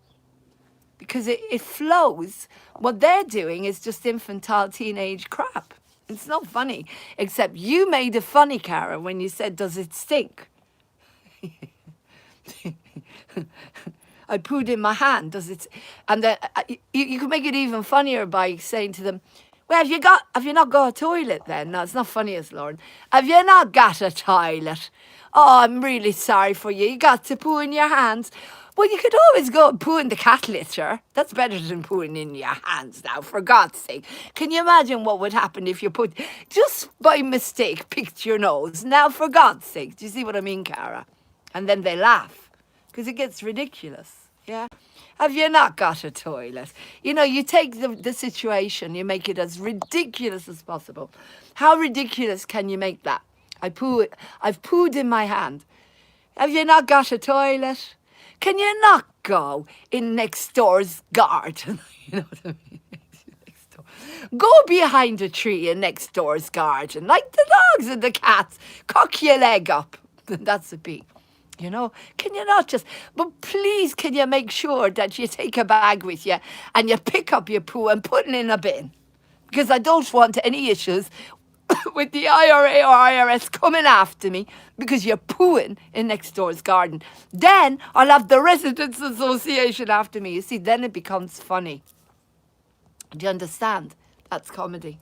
Because it flows. What they're doing is just infantile teenage crap. It's not funny. Except you made a funny, Cara, when you said, does it stink? I pooed in my hand. Does it? And you can make it even funnier by saying to them, well, have you not got a toilet then? No, it's not funny as Lauren. Have you not got a toilet? Oh, I'm really sorry for you. You got to poo in your hands. Well, you could always go and poo in the cat litter. That's better than pooing in your hands now, for God's sake. Can you imagine what would happen if you just by mistake, picked your nose? Now, for God's sake, do you see what I mean, Cara? And then they laugh, because it gets ridiculous, yeah? Have you not got a toilet? You know, you take the situation, you make it as ridiculous as possible. How ridiculous can you make that? I've pooed in my hand. Have you not got a toilet? Can you not go in next door's garden? You know what I mean? Next door. Go behind a tree in next door's garden, like the dogs and the cats. Cock your leg up. That's a pee. You know, can you not just, but please can you make sure that you take a bag with you and you pick up your poo and put it in a bin? Because I don't want any issues with the IRA or IRS coming after me because you're pooing in next door's garden. Then I'll have the Residents Association after me. You see, then it becomes funny. Do you understand? That's comedy.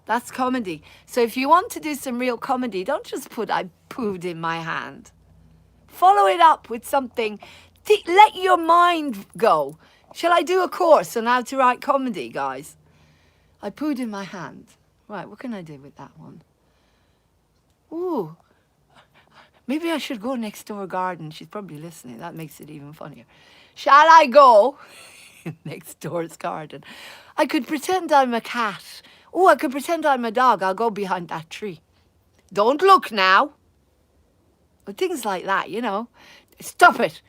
That's comedy. So if you want to do some real comedy, don't just put I pooed in my hand. Follow it up with something. Let your mind go. Shall I do a course on how to write comedy, guys? I pooed in my hand. Right, what can I do with that one? Ooh, maybe I should go next door garden. She's probably listening. That makes it even funnier. Shall I go next door's garden? I could pretend I'm a cat. Oh, I could pretend I'm a dog. I'll go behind that tree. Don't look now. Or things like that, you know. Stop it.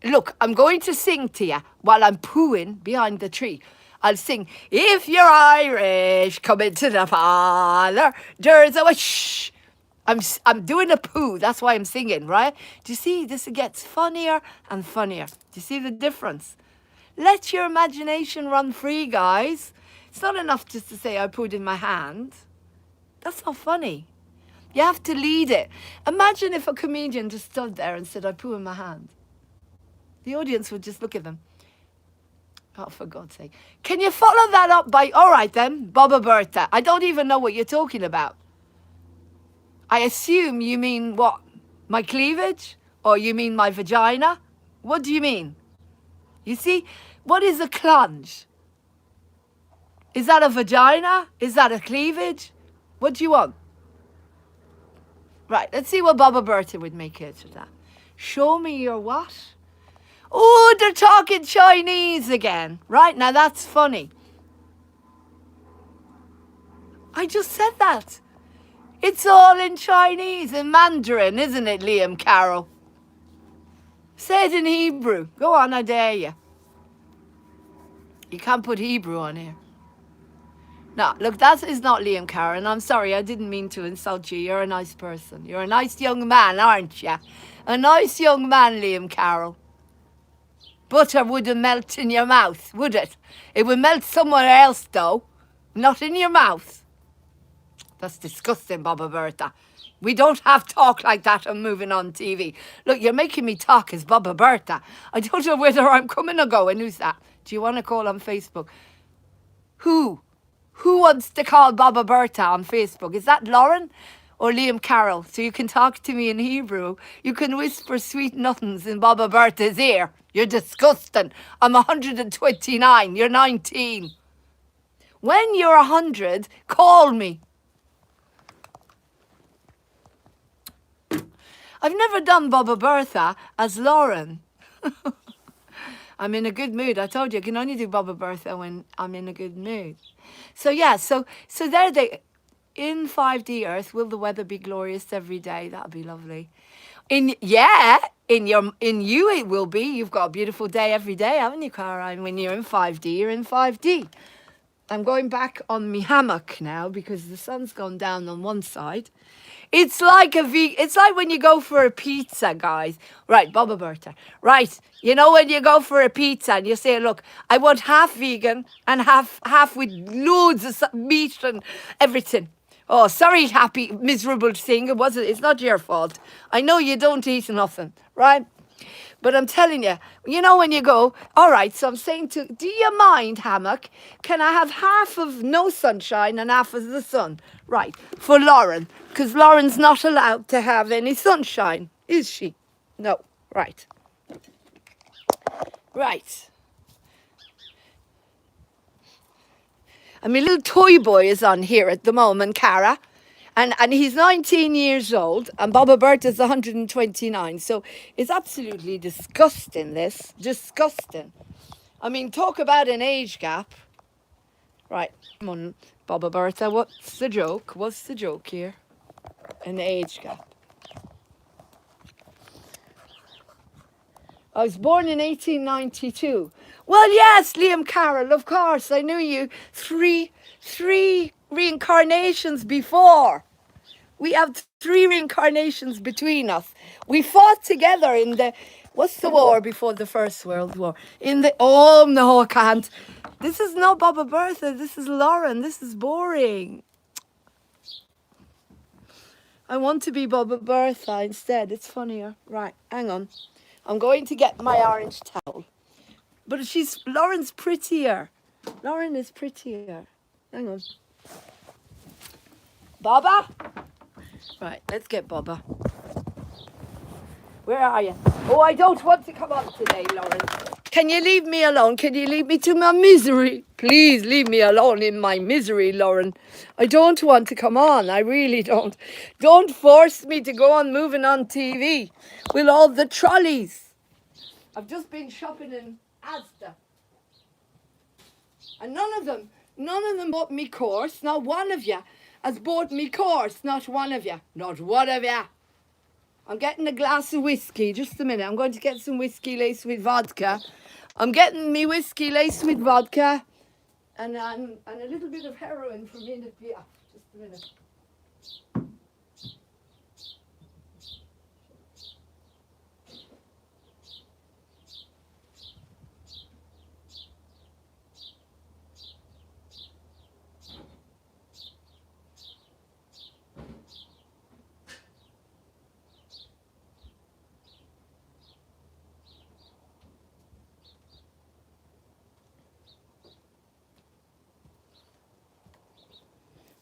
look, I'm going to sing to you while I'm pooing behind the tree. I'll sing, if you're Irish, come into the parlour, there's a shh. I'm doing a poo, that's why I'm singing, right? Do you see, this gets funnier and funnier. Do you see the difference? Let your imagination run free, guys. It's not enough just to say I pooed in my hand. That's not funny. You have to lead it. Imagine if a comedian just stood there and said, I poo in my hand. The audience would just look at them. Oh, for God's sake. Can you follow that up by, all right then, Baba Bertha, I don't even know what you're talking about. I assume you mean what? My cleavage? Or you mean my vagina? What do you mean? You see, what is a clunge? Is that a vagina? Is that a cleavage? What do you want? Right, let's see what Baba Bertha would make out of that. Show me your what? Oh, they're talking Chinese again. Right, now that's funny. I just said that. It's all in Chinese, in Mandarin, isn't it, Liam Carroll? Say it in Hebrew. Go on, I dare you. You can't put Hebrew on here. No, look, that is not Liam Carroll, and I'm sorry, I didn't mean to insult you. You're a nice person. You're a nice young man, aren't you? A nice young man, Liam Carroll. Butter wouldn't melt in your mouth, would it? It would melt somewhere else, though. Not in your mouth. That's disgusting, Baba Bertha. We don't have talk like that on Moving On TV. Look, you're making me talk as Baba Bertha. I don't know whether I'm coming or going. Who's that? Do you want to call on Facebook? Who? Who wants to call Baba Bertha on Facebook? Is that Laurene or Liam Carroll? So you can talk to me in Hebrew. You can whisper sweet nothings in Baba Bertha's ear. You're disgusting. I'm 129. You're 19. When you're 100, call me. I've never done Baba Bertha as Laurene. I'm in a good mood. I told you, I can only do Baba Bertha when I'm in a good mood. So yeah, so there they, in 5D Earth, will the weather be glorious every day? That'd be lovely. In you it will be. You've got a beautiful day every day, haven't you, Caroline? When you're in 5D, you're in 5D. I'm going back on my hammock now because the sun's gone down on one side. It's like it's like when you go for a pizza, guys. Right, Baba Bertha. Right, you know when you go for a pizza and you say, look, I want half vegan and half with loads of meat and everything. Oh, sorry, happy, miserable thing. It's not your fault. I know you don't eat nothing, right? But I'm telling you, you know when you go, all right, so I'm saying do you mind, hammock? Can I have half of no sunshine and half of the sun? Right, for Laurene, because Lauren's not allowed to have any sunshine, is she? No, right. Right. And my little toy boy is on here at the moment, Cara. And he's 19 years old, and Baba Bertha's 129. So it's absolutely disgusting, this. Disgusting. I mean, talk about an age gap. Right, come on, Baba Bertha, what's the joke? What's the joke here? An age gap. I was born in 1892. Well, yes, Liam Carroll, of course, I knew you. Three reincarnations before. We have 3 reincarnations between us. We fought together in the, what's the war before the First World War? No, I can't. This is not Baba Bertha, this is Laurene, this is boring. I want to be Baba Bertha instead, it's funnier. Right, hang on. I'm going to get my orange towel. But Laurene's prettier. Laurene is prettier. Hang on. Baba? Right, let's get Baba. Where are you? Oh, I don't want to come on today, Laurene. Can you leave me alone? Can you leave me to my misery? Please leave me alone in my misery, Laurene. I don't want to come on. I really don't. Don't force me to go on Moving On TV with all the trolleys. I've just been shopping in Asda. And none of them bought me course. Not one of you has bought me course. Not one of you. Not one of you. I'm getting a glass of whiskey. Just a minute. I'm going to get some whiskey laced with vodka. I'm getting me whiskey laced with vodka and a little bit of heroin for me in the beer. Just a minute.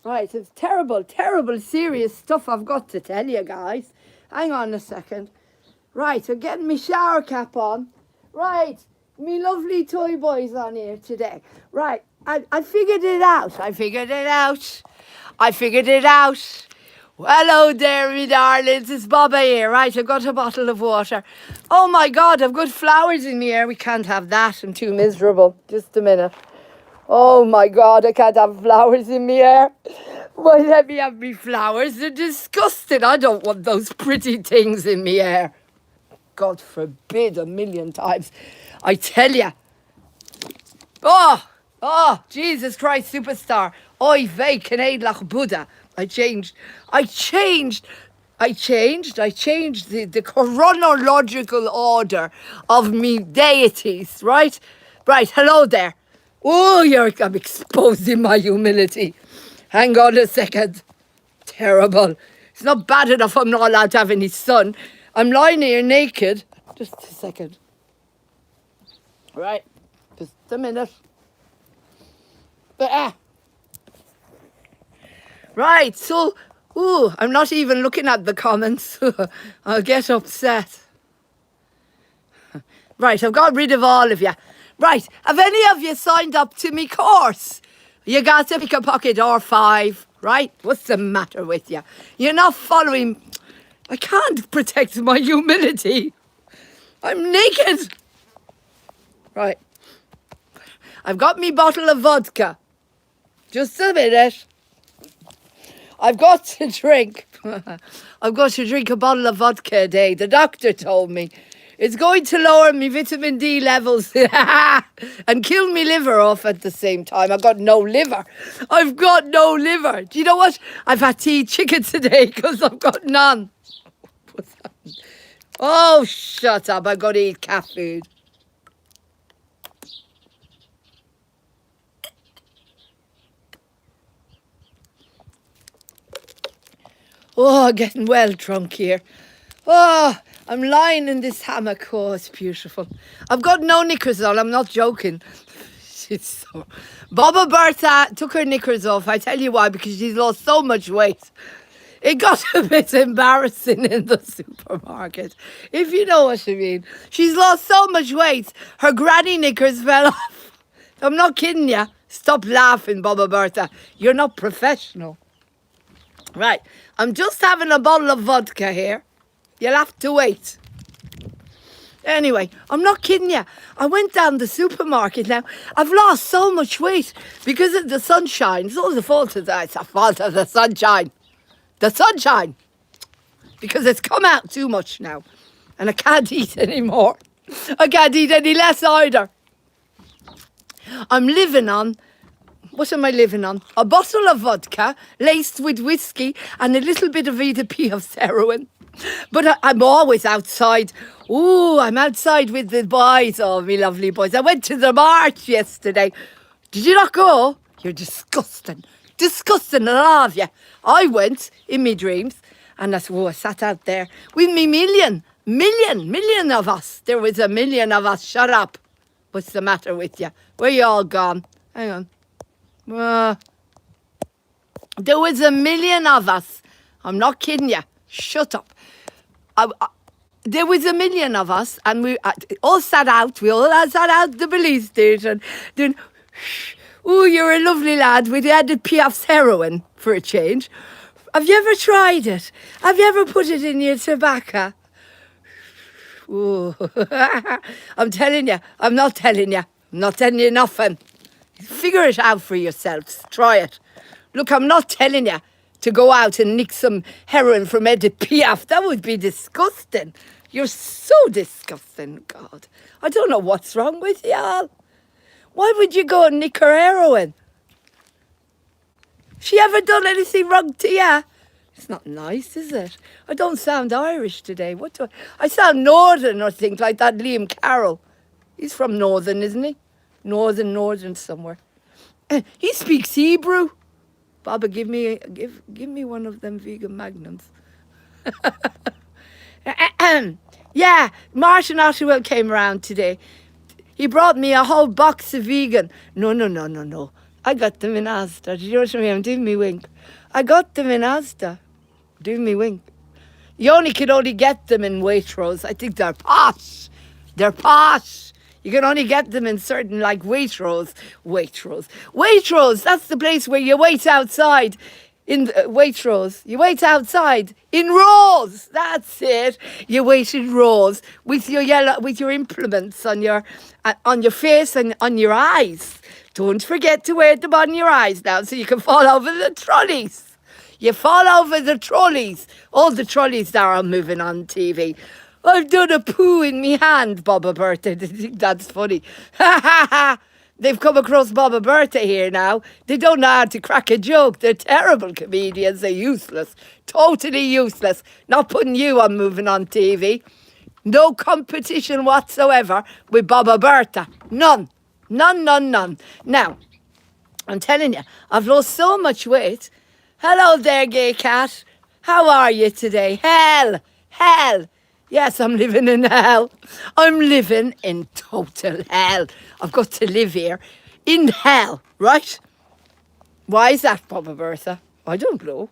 Right, it's terrible, terrible, serious stuff I've got to tell you guys. Hang on a second. Right, I'm getting my shower cap on. Right, me lovely toy boy's on here today. Right, I figured it out. I figured it out. Hello there, me darlings. It's Baba here. Right, I've got a bottle of water. Oh my God, I've got flowers in the air. We can't have that. I'm too miserable. Just a minute. Oh my God, I can't have flowers in my hair. Why let me have me flowers? They're disgusting. I don't want those pretty things in my hair. God forbid 1,000,000 times. I tell you. Oh, Jesus Christ, superstar. Oy vey, Canadian Buddha. I changed the chronological order of me deities, right? Right, hello there. Oh, I'm exposing my humility. Hang on a second. Terrible. It's not bad enough I'm not allowed to have any sun. I'm lying here naked. Just a second. Right, just a minute. Right, so, I'm not even looking at the comments. I'll get upset. Right, I've got rid of all of you. Right, have any of you signed up to me course? You got to pick a pocket or 5, right? What's the matter with you? You're not following. I can't protect my humility. I'm naked. Right. I've got me bottle of vodka. Just a minute. I've got to drink. I've got to drink a bottle of vodka a day. The doctor told me. It's going to lower me vitamin D levels and kill me liver off at the same time. I've got no liver. Do you know what? I've had to eat chicken today because I've got none. Oh, shut up. I've got to eat cat food. Oh, I'm getting well drunk here. Oh, I'm lying in this hammock. Oh, it's beautiful. I've got no knickers on. I'm not joking. She's so... Baba Bertha took her knickers off. I tell you why, because she's lost so much weight. It got a bit embarrassing in the supermarket, if you know what I mean. She's lost so much weight. Her granny knickers fell off. I'm not kidding you. Stop laughing, Baba Bertha. You're not professional. Right, I'm just having a bottle of vodka here. You'll have to wait. Anyway, I'm not kidding you. I went down the supermarket now. I've lost so much weight because of the sunshine. It's all the fault of that. It's the fault of the sunshine. The sunshine. Because it's come out too much now. And I can't eat anymore. I can't eat any less either. I'm living on... What am I living on? A bottle of vodka laced with whiskey and a little bit of EDP of heroin. But I'm always outside. Ooh, I'm outside with the boys. Oh, me lovely boys. I went to the march yesterday. Did you not go? You're disgusting. Disgusting, all of you. I went in my dreams and I sat out there with me million of us. There was 1,000,000 of us. Shut up. What's the matter with you? Where you all gone? Hang on. There was 1,000,000 of us. I'm not kidding you. Shut up. There was 1,000,000 of us, and we all sat out. We all sat out the police station. Then, oh, you're a lovely lad. We had a Piaf's heroin for a change. Have you ever tried it? Have you ever put it in your tobacco? Ooh. I'm telling you. I'm not telling you. I'm not telling you nothing. Figure it out for yourselves. Try it. Look, I'm not telling you. to go out and nick some heroin from Edith Piaf. That would be disgusting. You're so disgusting, God. I don't know what's wrong with y'all. Why would you go and nick her heroin? She ever done anything wrong to you? It's not nice, is it? I don't sound Irish today. What do I sound Northern or things like that Liam Carroll. He's from Northern, isn't he? Northern somewhere. He speaks Hebrew. Baba, give me one of them vegan magnums. Yeah, Martin Otterwell came around today. He brought me a whole box of vegan. No. I got them in Asda. Did you know what I mean? Do me wink. I got them in Asda. Do me wink. You can only get them in Waitrose. I think they're posh. They're posh. You can only get them in certain, like Waitrose. Waitrose, that's the place where you wait outside. In Waitrose, you wait outside in rows. That's it. You wait in rows with your implements on your face and on your eyes. Don't forget to wear them on your eyes now, so you can fall over the trolleys. You fall over the trolleys. All the trolleys that are moving on TV. I've done a poo in me hand, Baba Bertha. I think that's funny. Ha ha ha. They've come across Baba Bertha here now. They don't know how to crack a joke. They're terrible comedians. They're useless. Totally useless. Not putting you on moving on TV. No competition whatsoever with Baba Bertha. None. Now, I'm telling you, I've lost so much weight. Hello there, gay cat. How are you today? Hell. Yes, I'm living in hell. I'm living in total hell. I've got to live here in hell, right? Why is that, Baba Bertha? I don't know.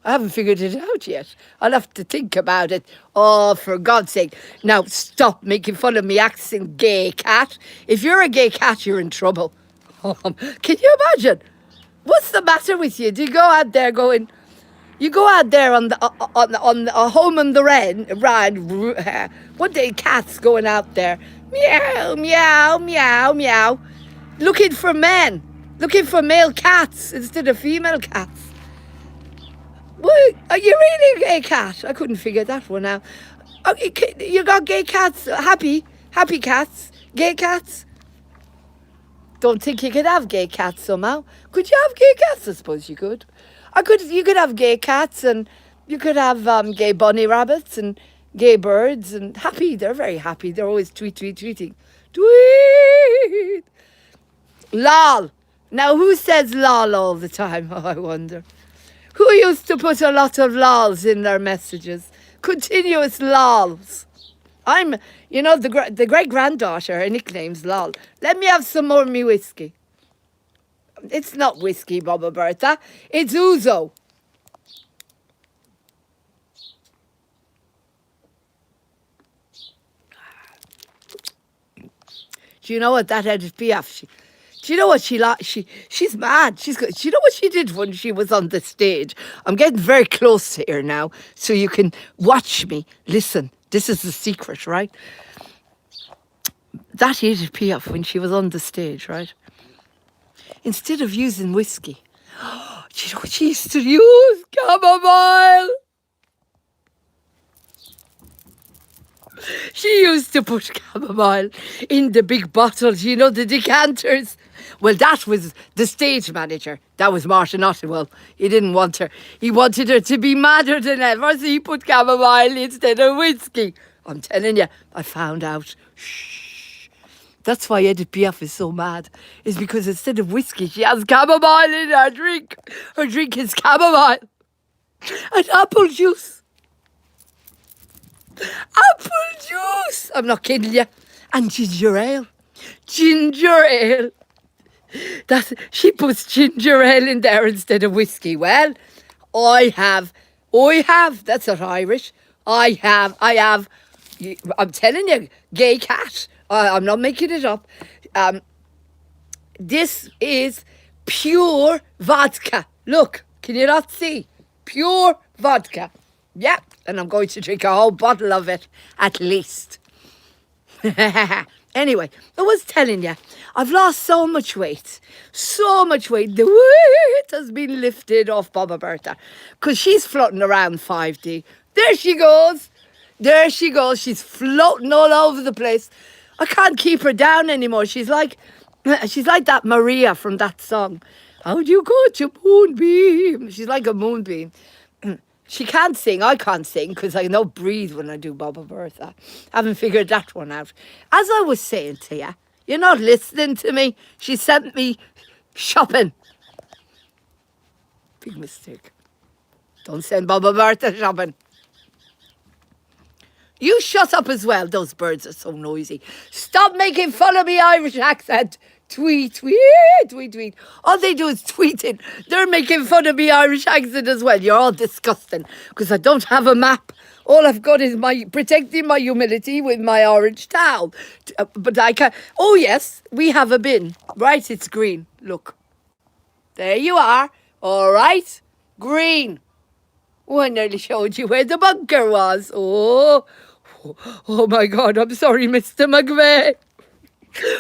I haven't figured it out yet. I'll have to think about it. Oh, for God's sake. Now, stop making fun of me accent, gay cat. If you're a gay cat, you're in trouble. Can you imagine? What's the matter with you? Do you go out there going... You go out there on the home on the ride. What day cats going out there? Meow, meow, meow, meow. Looking for men. Looking for male cats instead of female cats. What? Are you really a gay cat? I couldn't figure that one out. You got gay cats, happy cats, gay cats. Don't think you could have gay cats somehow. Could you have gay cats? I suppose you could. You could have gay cats and you could have gay bunny rabbits and gay birds and happy. They're very happy. They're always tweeting. Tweet. Lol. Now, who says lol all the time? Oh, I wonder. Who used to put a lot of lols in their messages? Continuous lols. The great-granddaughter, her nickname's lol. Let me have some more me whiskey. It's not whiskey, Baba Bertha. It's ouzo. Do you know what that Edith Piaf? Do you know what she's mad. Do you know what she did when she was on the stage? I'm getting very close here now, so you can watch me. Listen, this is the secret, right? That Edith Piaf when she was on the stage, right? Instead of using whiskey, do you know what she used to use? Chamomile. She used to put chamomile in the big bottles, you know, the decanters. Well, that was the stage manager. That was Martin Otterwell. He didn't want her. He wanted her to be madder than ever, so he put chamomile instead of whiskey. I'm telling you, I found out. Shh. That's why Edith Piaf is so mad. Is because instead of whiskey, she has chamomile in her drink. Her drink is chamomile and apple juice. Apple juice! I'm not kidding you. And ginger ale. Ginger ale. She puts ginger ale in there instead of whiskey. Well, I have. That's not Irish. I have. I'm telling you, gay cat. I'm not making it up. This is pure vodka. Look, can you not see? Pure vodka. Yeah, and I'm going to drink a whole bottle of it, at least. Anyway, I was telling you, I've lost so much weight. So much weight. The weight has been lifted off Baba Bertha because she's floating around 5D. There she goes. There she goes. She's floating all over the place. I can't keep her down anymore. She's like that Maria from that song. How'd you got your moonbeam? She's like a moonbeam. She can't sing. I can't sing because I don't breathe when I do Baba Bertha. I haven't figured that one out. As I was saying to you, you're not listening to me. She sent me shopping. Big mistake. Don't send Baba Bertha shopping. You shut up as well. Those birds are so noisy. Stop making fun of me Irish accent. Tweet, tweet, tweet, tweet. All they do is tweeting. They're making fun of me Irish accent as well. You're all disgusting because I don't have a map. All I've got is my protecting my humility with my orange towel. But I can. Oh yes, we have a bin. Right, it's green. Look, there you are. All right, green. Oh, I nearly showed you where the bunker was. Oh my God! I'm sorry, Mr. McVeigh.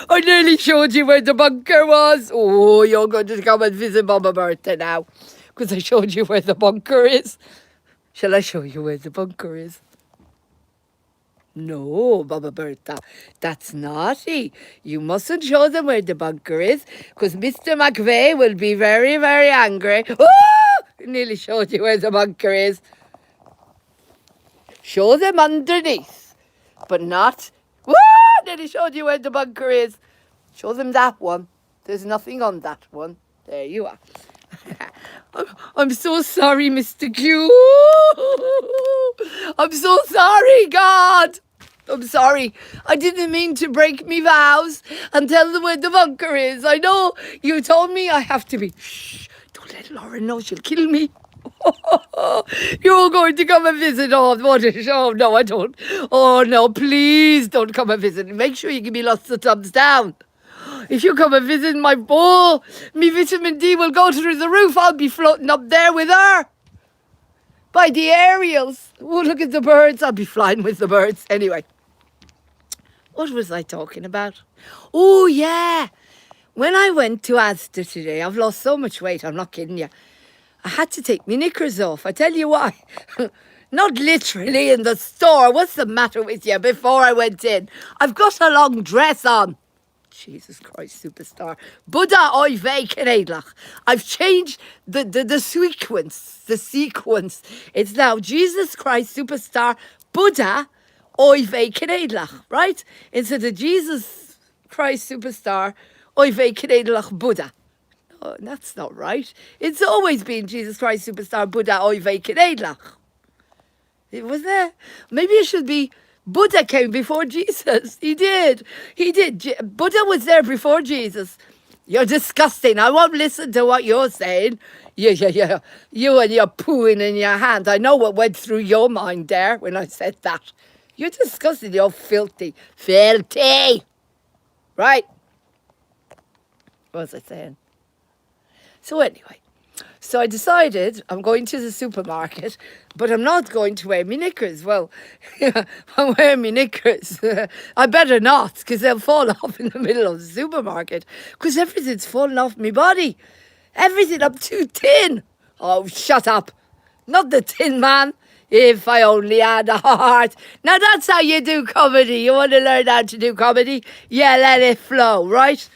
I nearly showed you where the bunker was. Oh, you're going to come and visit Baba Bertha now because I showed you where the bunker is. Shall I show you where the bunker is? No, Baba Bertha, that's naughty. You mustn't show them where the bunker is because Mr. McVeigh will be very, very angry. Oh, I nearly showed you where the bunker is. Show them underneath, but not... Woo! Nearly showed you where the bunker is. Show them that one. There's nothing on that one. There you are. I'm so sorry, Mr. Q. I'm so sorry, God. I'm sorry. I didn't mean to break me vows and tell them where the bunker is. I know you told me I have to be... Shh, don't let Laurene know. She'll kill me. You're all going to come and visit. Oh, what a show. No, I don't. Oh, no, please don't come and visit. Make sure you give me lots of thumbs down. If you come and visit my bowl, me vitamin D will go through the roof. I'll be floating up there with her. By the aerials. Oh, look at the birds. I'll be flying with the birds. Anyway, what was I talking about? Oh, yeah. When I went to Asda today, I've lost so much weight. I'm not kidding you. I had to take my knickers off. I tell you why. Not literally in the store. What's the matter with you? Before I went in, I've got a long dress on. Jesus Christ, superstar. Buddha oy vey Canadlach. I've changed the sequence. The sequence. It's now Jesus Christ, superstar, Buddha oy vey Canadlach, right? Instead of Jesus Christ, superstar, oy vey Canadlach, Buddha. Oh, that's not right. It's always been Jesus Christ, superstar, Buddha oy vey Canadlach. It was there. Maybe it should be Buddha came before Jesus. He did. He did. Buddha was there before Jesus. You're disgusting. I won't listen to what you're saying. Yeah. You and your pooing in your hand. I know what went through your mind there when I said that. You're disgusting. You're filthy. Filthy. Right. What was I saying? So anyway. So I decided I'm going to the supermarket, but I'm not going to wear my knickers. Well, I'm wearing my knickers. I better not, because they'll fall off in the middle of the supermarket, because everything's falling off my body. Everything, I'm too thin. Oh, shut up. Not the Tin Man. If I only had a heart. Now that's how you do comedy. You want to learn how to do comedy? Yeah, let it flow, right?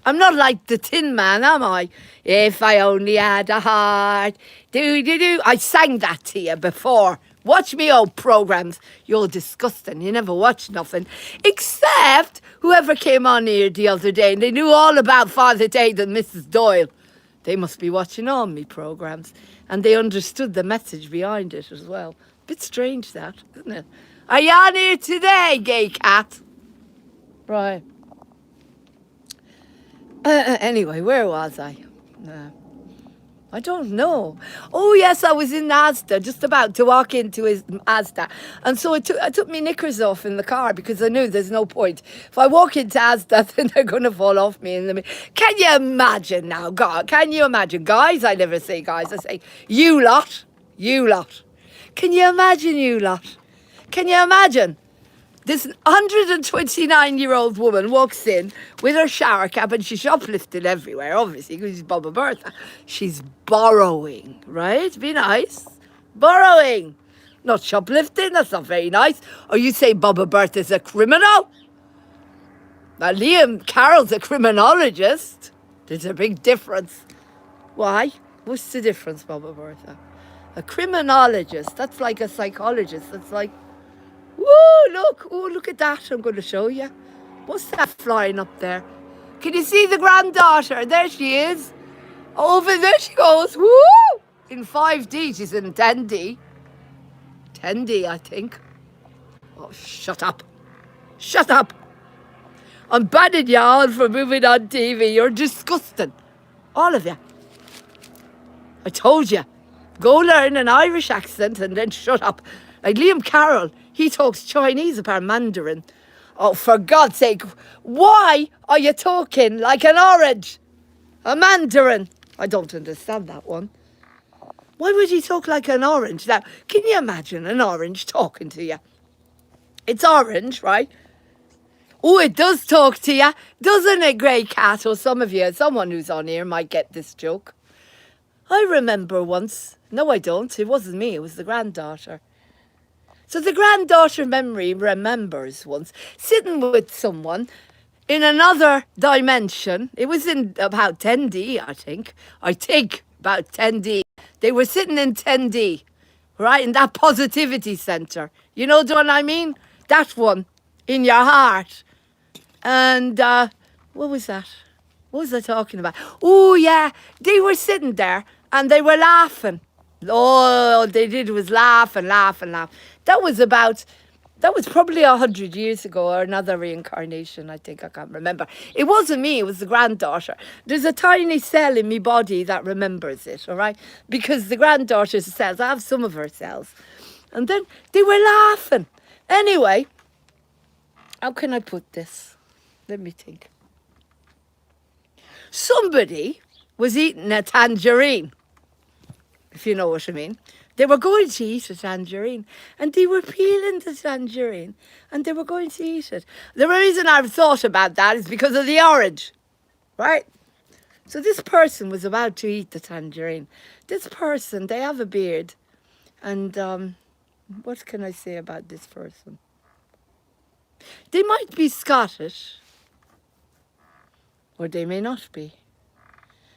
I'm not like the Tin Man, am I? If I only had a heart. Do. I sang that to you before. Watch me old programmes. You're disgusting. You never watch nothing. Except whoever came on here the other day and they knew all about Father Tate and Mrs. Doyle. They must be watching all me programmes. And they understood the message behind it as well. Bit strange that, isn't it? Are you on here today, gay cat? Right. Anyway, where was I? I don't know. Oh, yes, I was in Asda, just about to walk into his Asda. And so I took my knickers off in the car because I knew there's no point. If I walk into Asda, then they're going to fall off me. Can you imagine now, God? Can you imagine? Guys, I never say guys. I say you lot. You lot. Can you imagine you lot? Can you imagine? This 129-year-old woman walks in with her shower cap and she's shoplifting everywhere, obviously, because she's Baba Bertha. She's borrowing, right? Be nice. Borrowing. Not shoplifting, that's not very nice. Or you say Baba Bertha's a criminal? Now, Liam Carroll's a criminologist. There's a big difference. Why? What's the difference, Baba Bertha? A criminologist, that's like a psychologist. That's like, woo, look at that. I'm going to show you. What's that flying up there? Can you see the granddaughter? There she is. Over there she goes. Woo! In 5D, she's in 10D. 10D, I think. Oh, shut up. Shut up. I'm banning you all for moving on TV. You're disgusting. All of you. I told you. Go learn an Irish accent and then shut up. Like Liam Carroll, he talks Chinese apart Mandarin. Oh, for God's sake, why are you talking like an orange? A Mandarin? I don't understand that one. Why would he talk like an orange? Now, can you imagine an orange talking to you? It's orange, right? Oh, it does talk to you, doesn't it, Grey Cat? Or some of you, someone who's on here might get this joke. I remember once, no I don't, it wasn't me, it was the granddaughter. So the granddaughter remembers once sitting with someone in another dimension. It was in about 10D, I think. About 10D. They were sitting in 10D, right? In that positivity center. You know what I mean? That one, in your heart. And what was that? What was I talking about? Oh, yeah. They were sitting there and they were laughing. All they did was laugh and laugh and laugh. That was probably 100 years ago, or another reincarnation, I think. I can't remember. It wasn't me, it was the granddaughter. There's a tiny cell in my body that remembers it, all right? Because the granddaughter's cells, I have some of her cells. And then they were laughing. Anyway, how can I put this? Let me think. Somebody was eating a tangerine, if you know what I mean. They were going to eat a tangerine and they were peeling the tangerine and they were going to eat it. The reason I've thought about that is because of the orange, right? So this person was about to eat the tangerine. This person, they have a beard. And what can I say about this person? They might be Scottish or they may not be.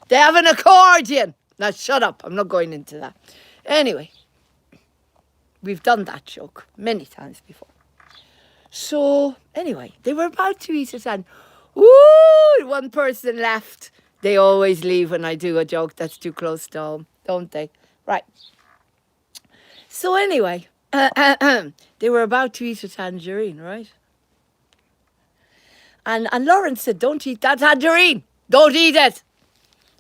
They have an accordion. Now shut up, I'm not going into that. Anyway, we've done that joke many times before. So, anyway, they were about to eat it and, ooh, one person left. They always leave when I do a joke that's too close to home, don't they? Right. So anyway, they were about to eat a tangerine, right? And Laurene said, don't eat that tangerine. Don't eat it.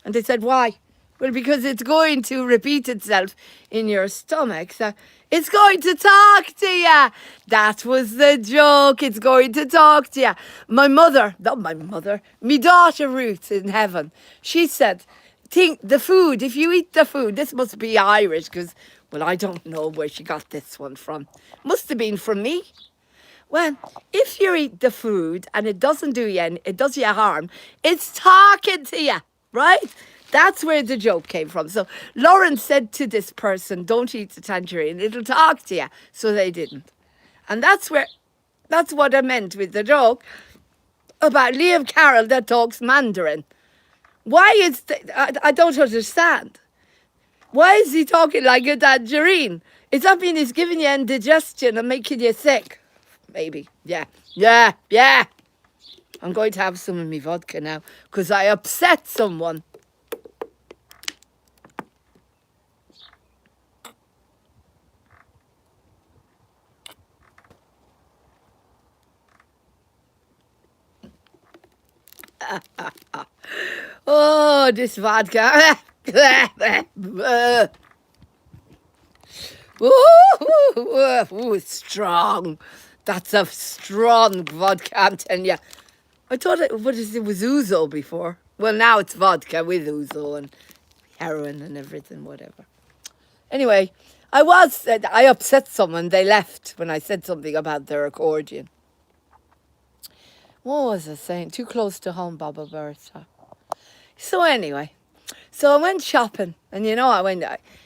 And they said, why? Well, because it's going to repeat itself in your stomach. So it's going to talk to you. That was the joke. It's going to talk to you. My daughter Ruth in heaven, she said, think the food, if you eat the food, this must be Irish because, well, I don't know where she got this one from. Must have been from me. Well, if you eat the food and it doesn't do you, it does you harm, it's talking to you, right? That's where the joke came from. So Laurene said to this person, don't eat the tangerine, it'll talk to you. So they didn't. And that's what I meant with the joke about Liam Carroll that talks Mandarin. Why is, I don't understand. Why is he talking like a tangerine? It's not mean he's giving you indigestion and making you sick. Maybe. Yeah. I'm going to have some of my vodka now because I upset someone. Oh, this vodka. Ooh, it's strong. That's a strong vodka, I'm telling you. I thought it was ouzo before. Well, now it's vodka with ouzo and heroin and everything, whatever. Anyway, I upset someone. They left when I said something about their accordion. What was I saying? Too close to home, Baba Bertha. So anyway, so I went shopping, and you know,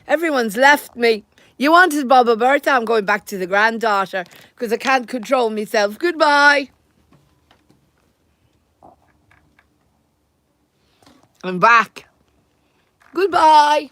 everyone's left me. You wanted Baba Bertha? I'm going back to the granddaughter because I can't control myself. Goodbye. I'm back. Goodbye.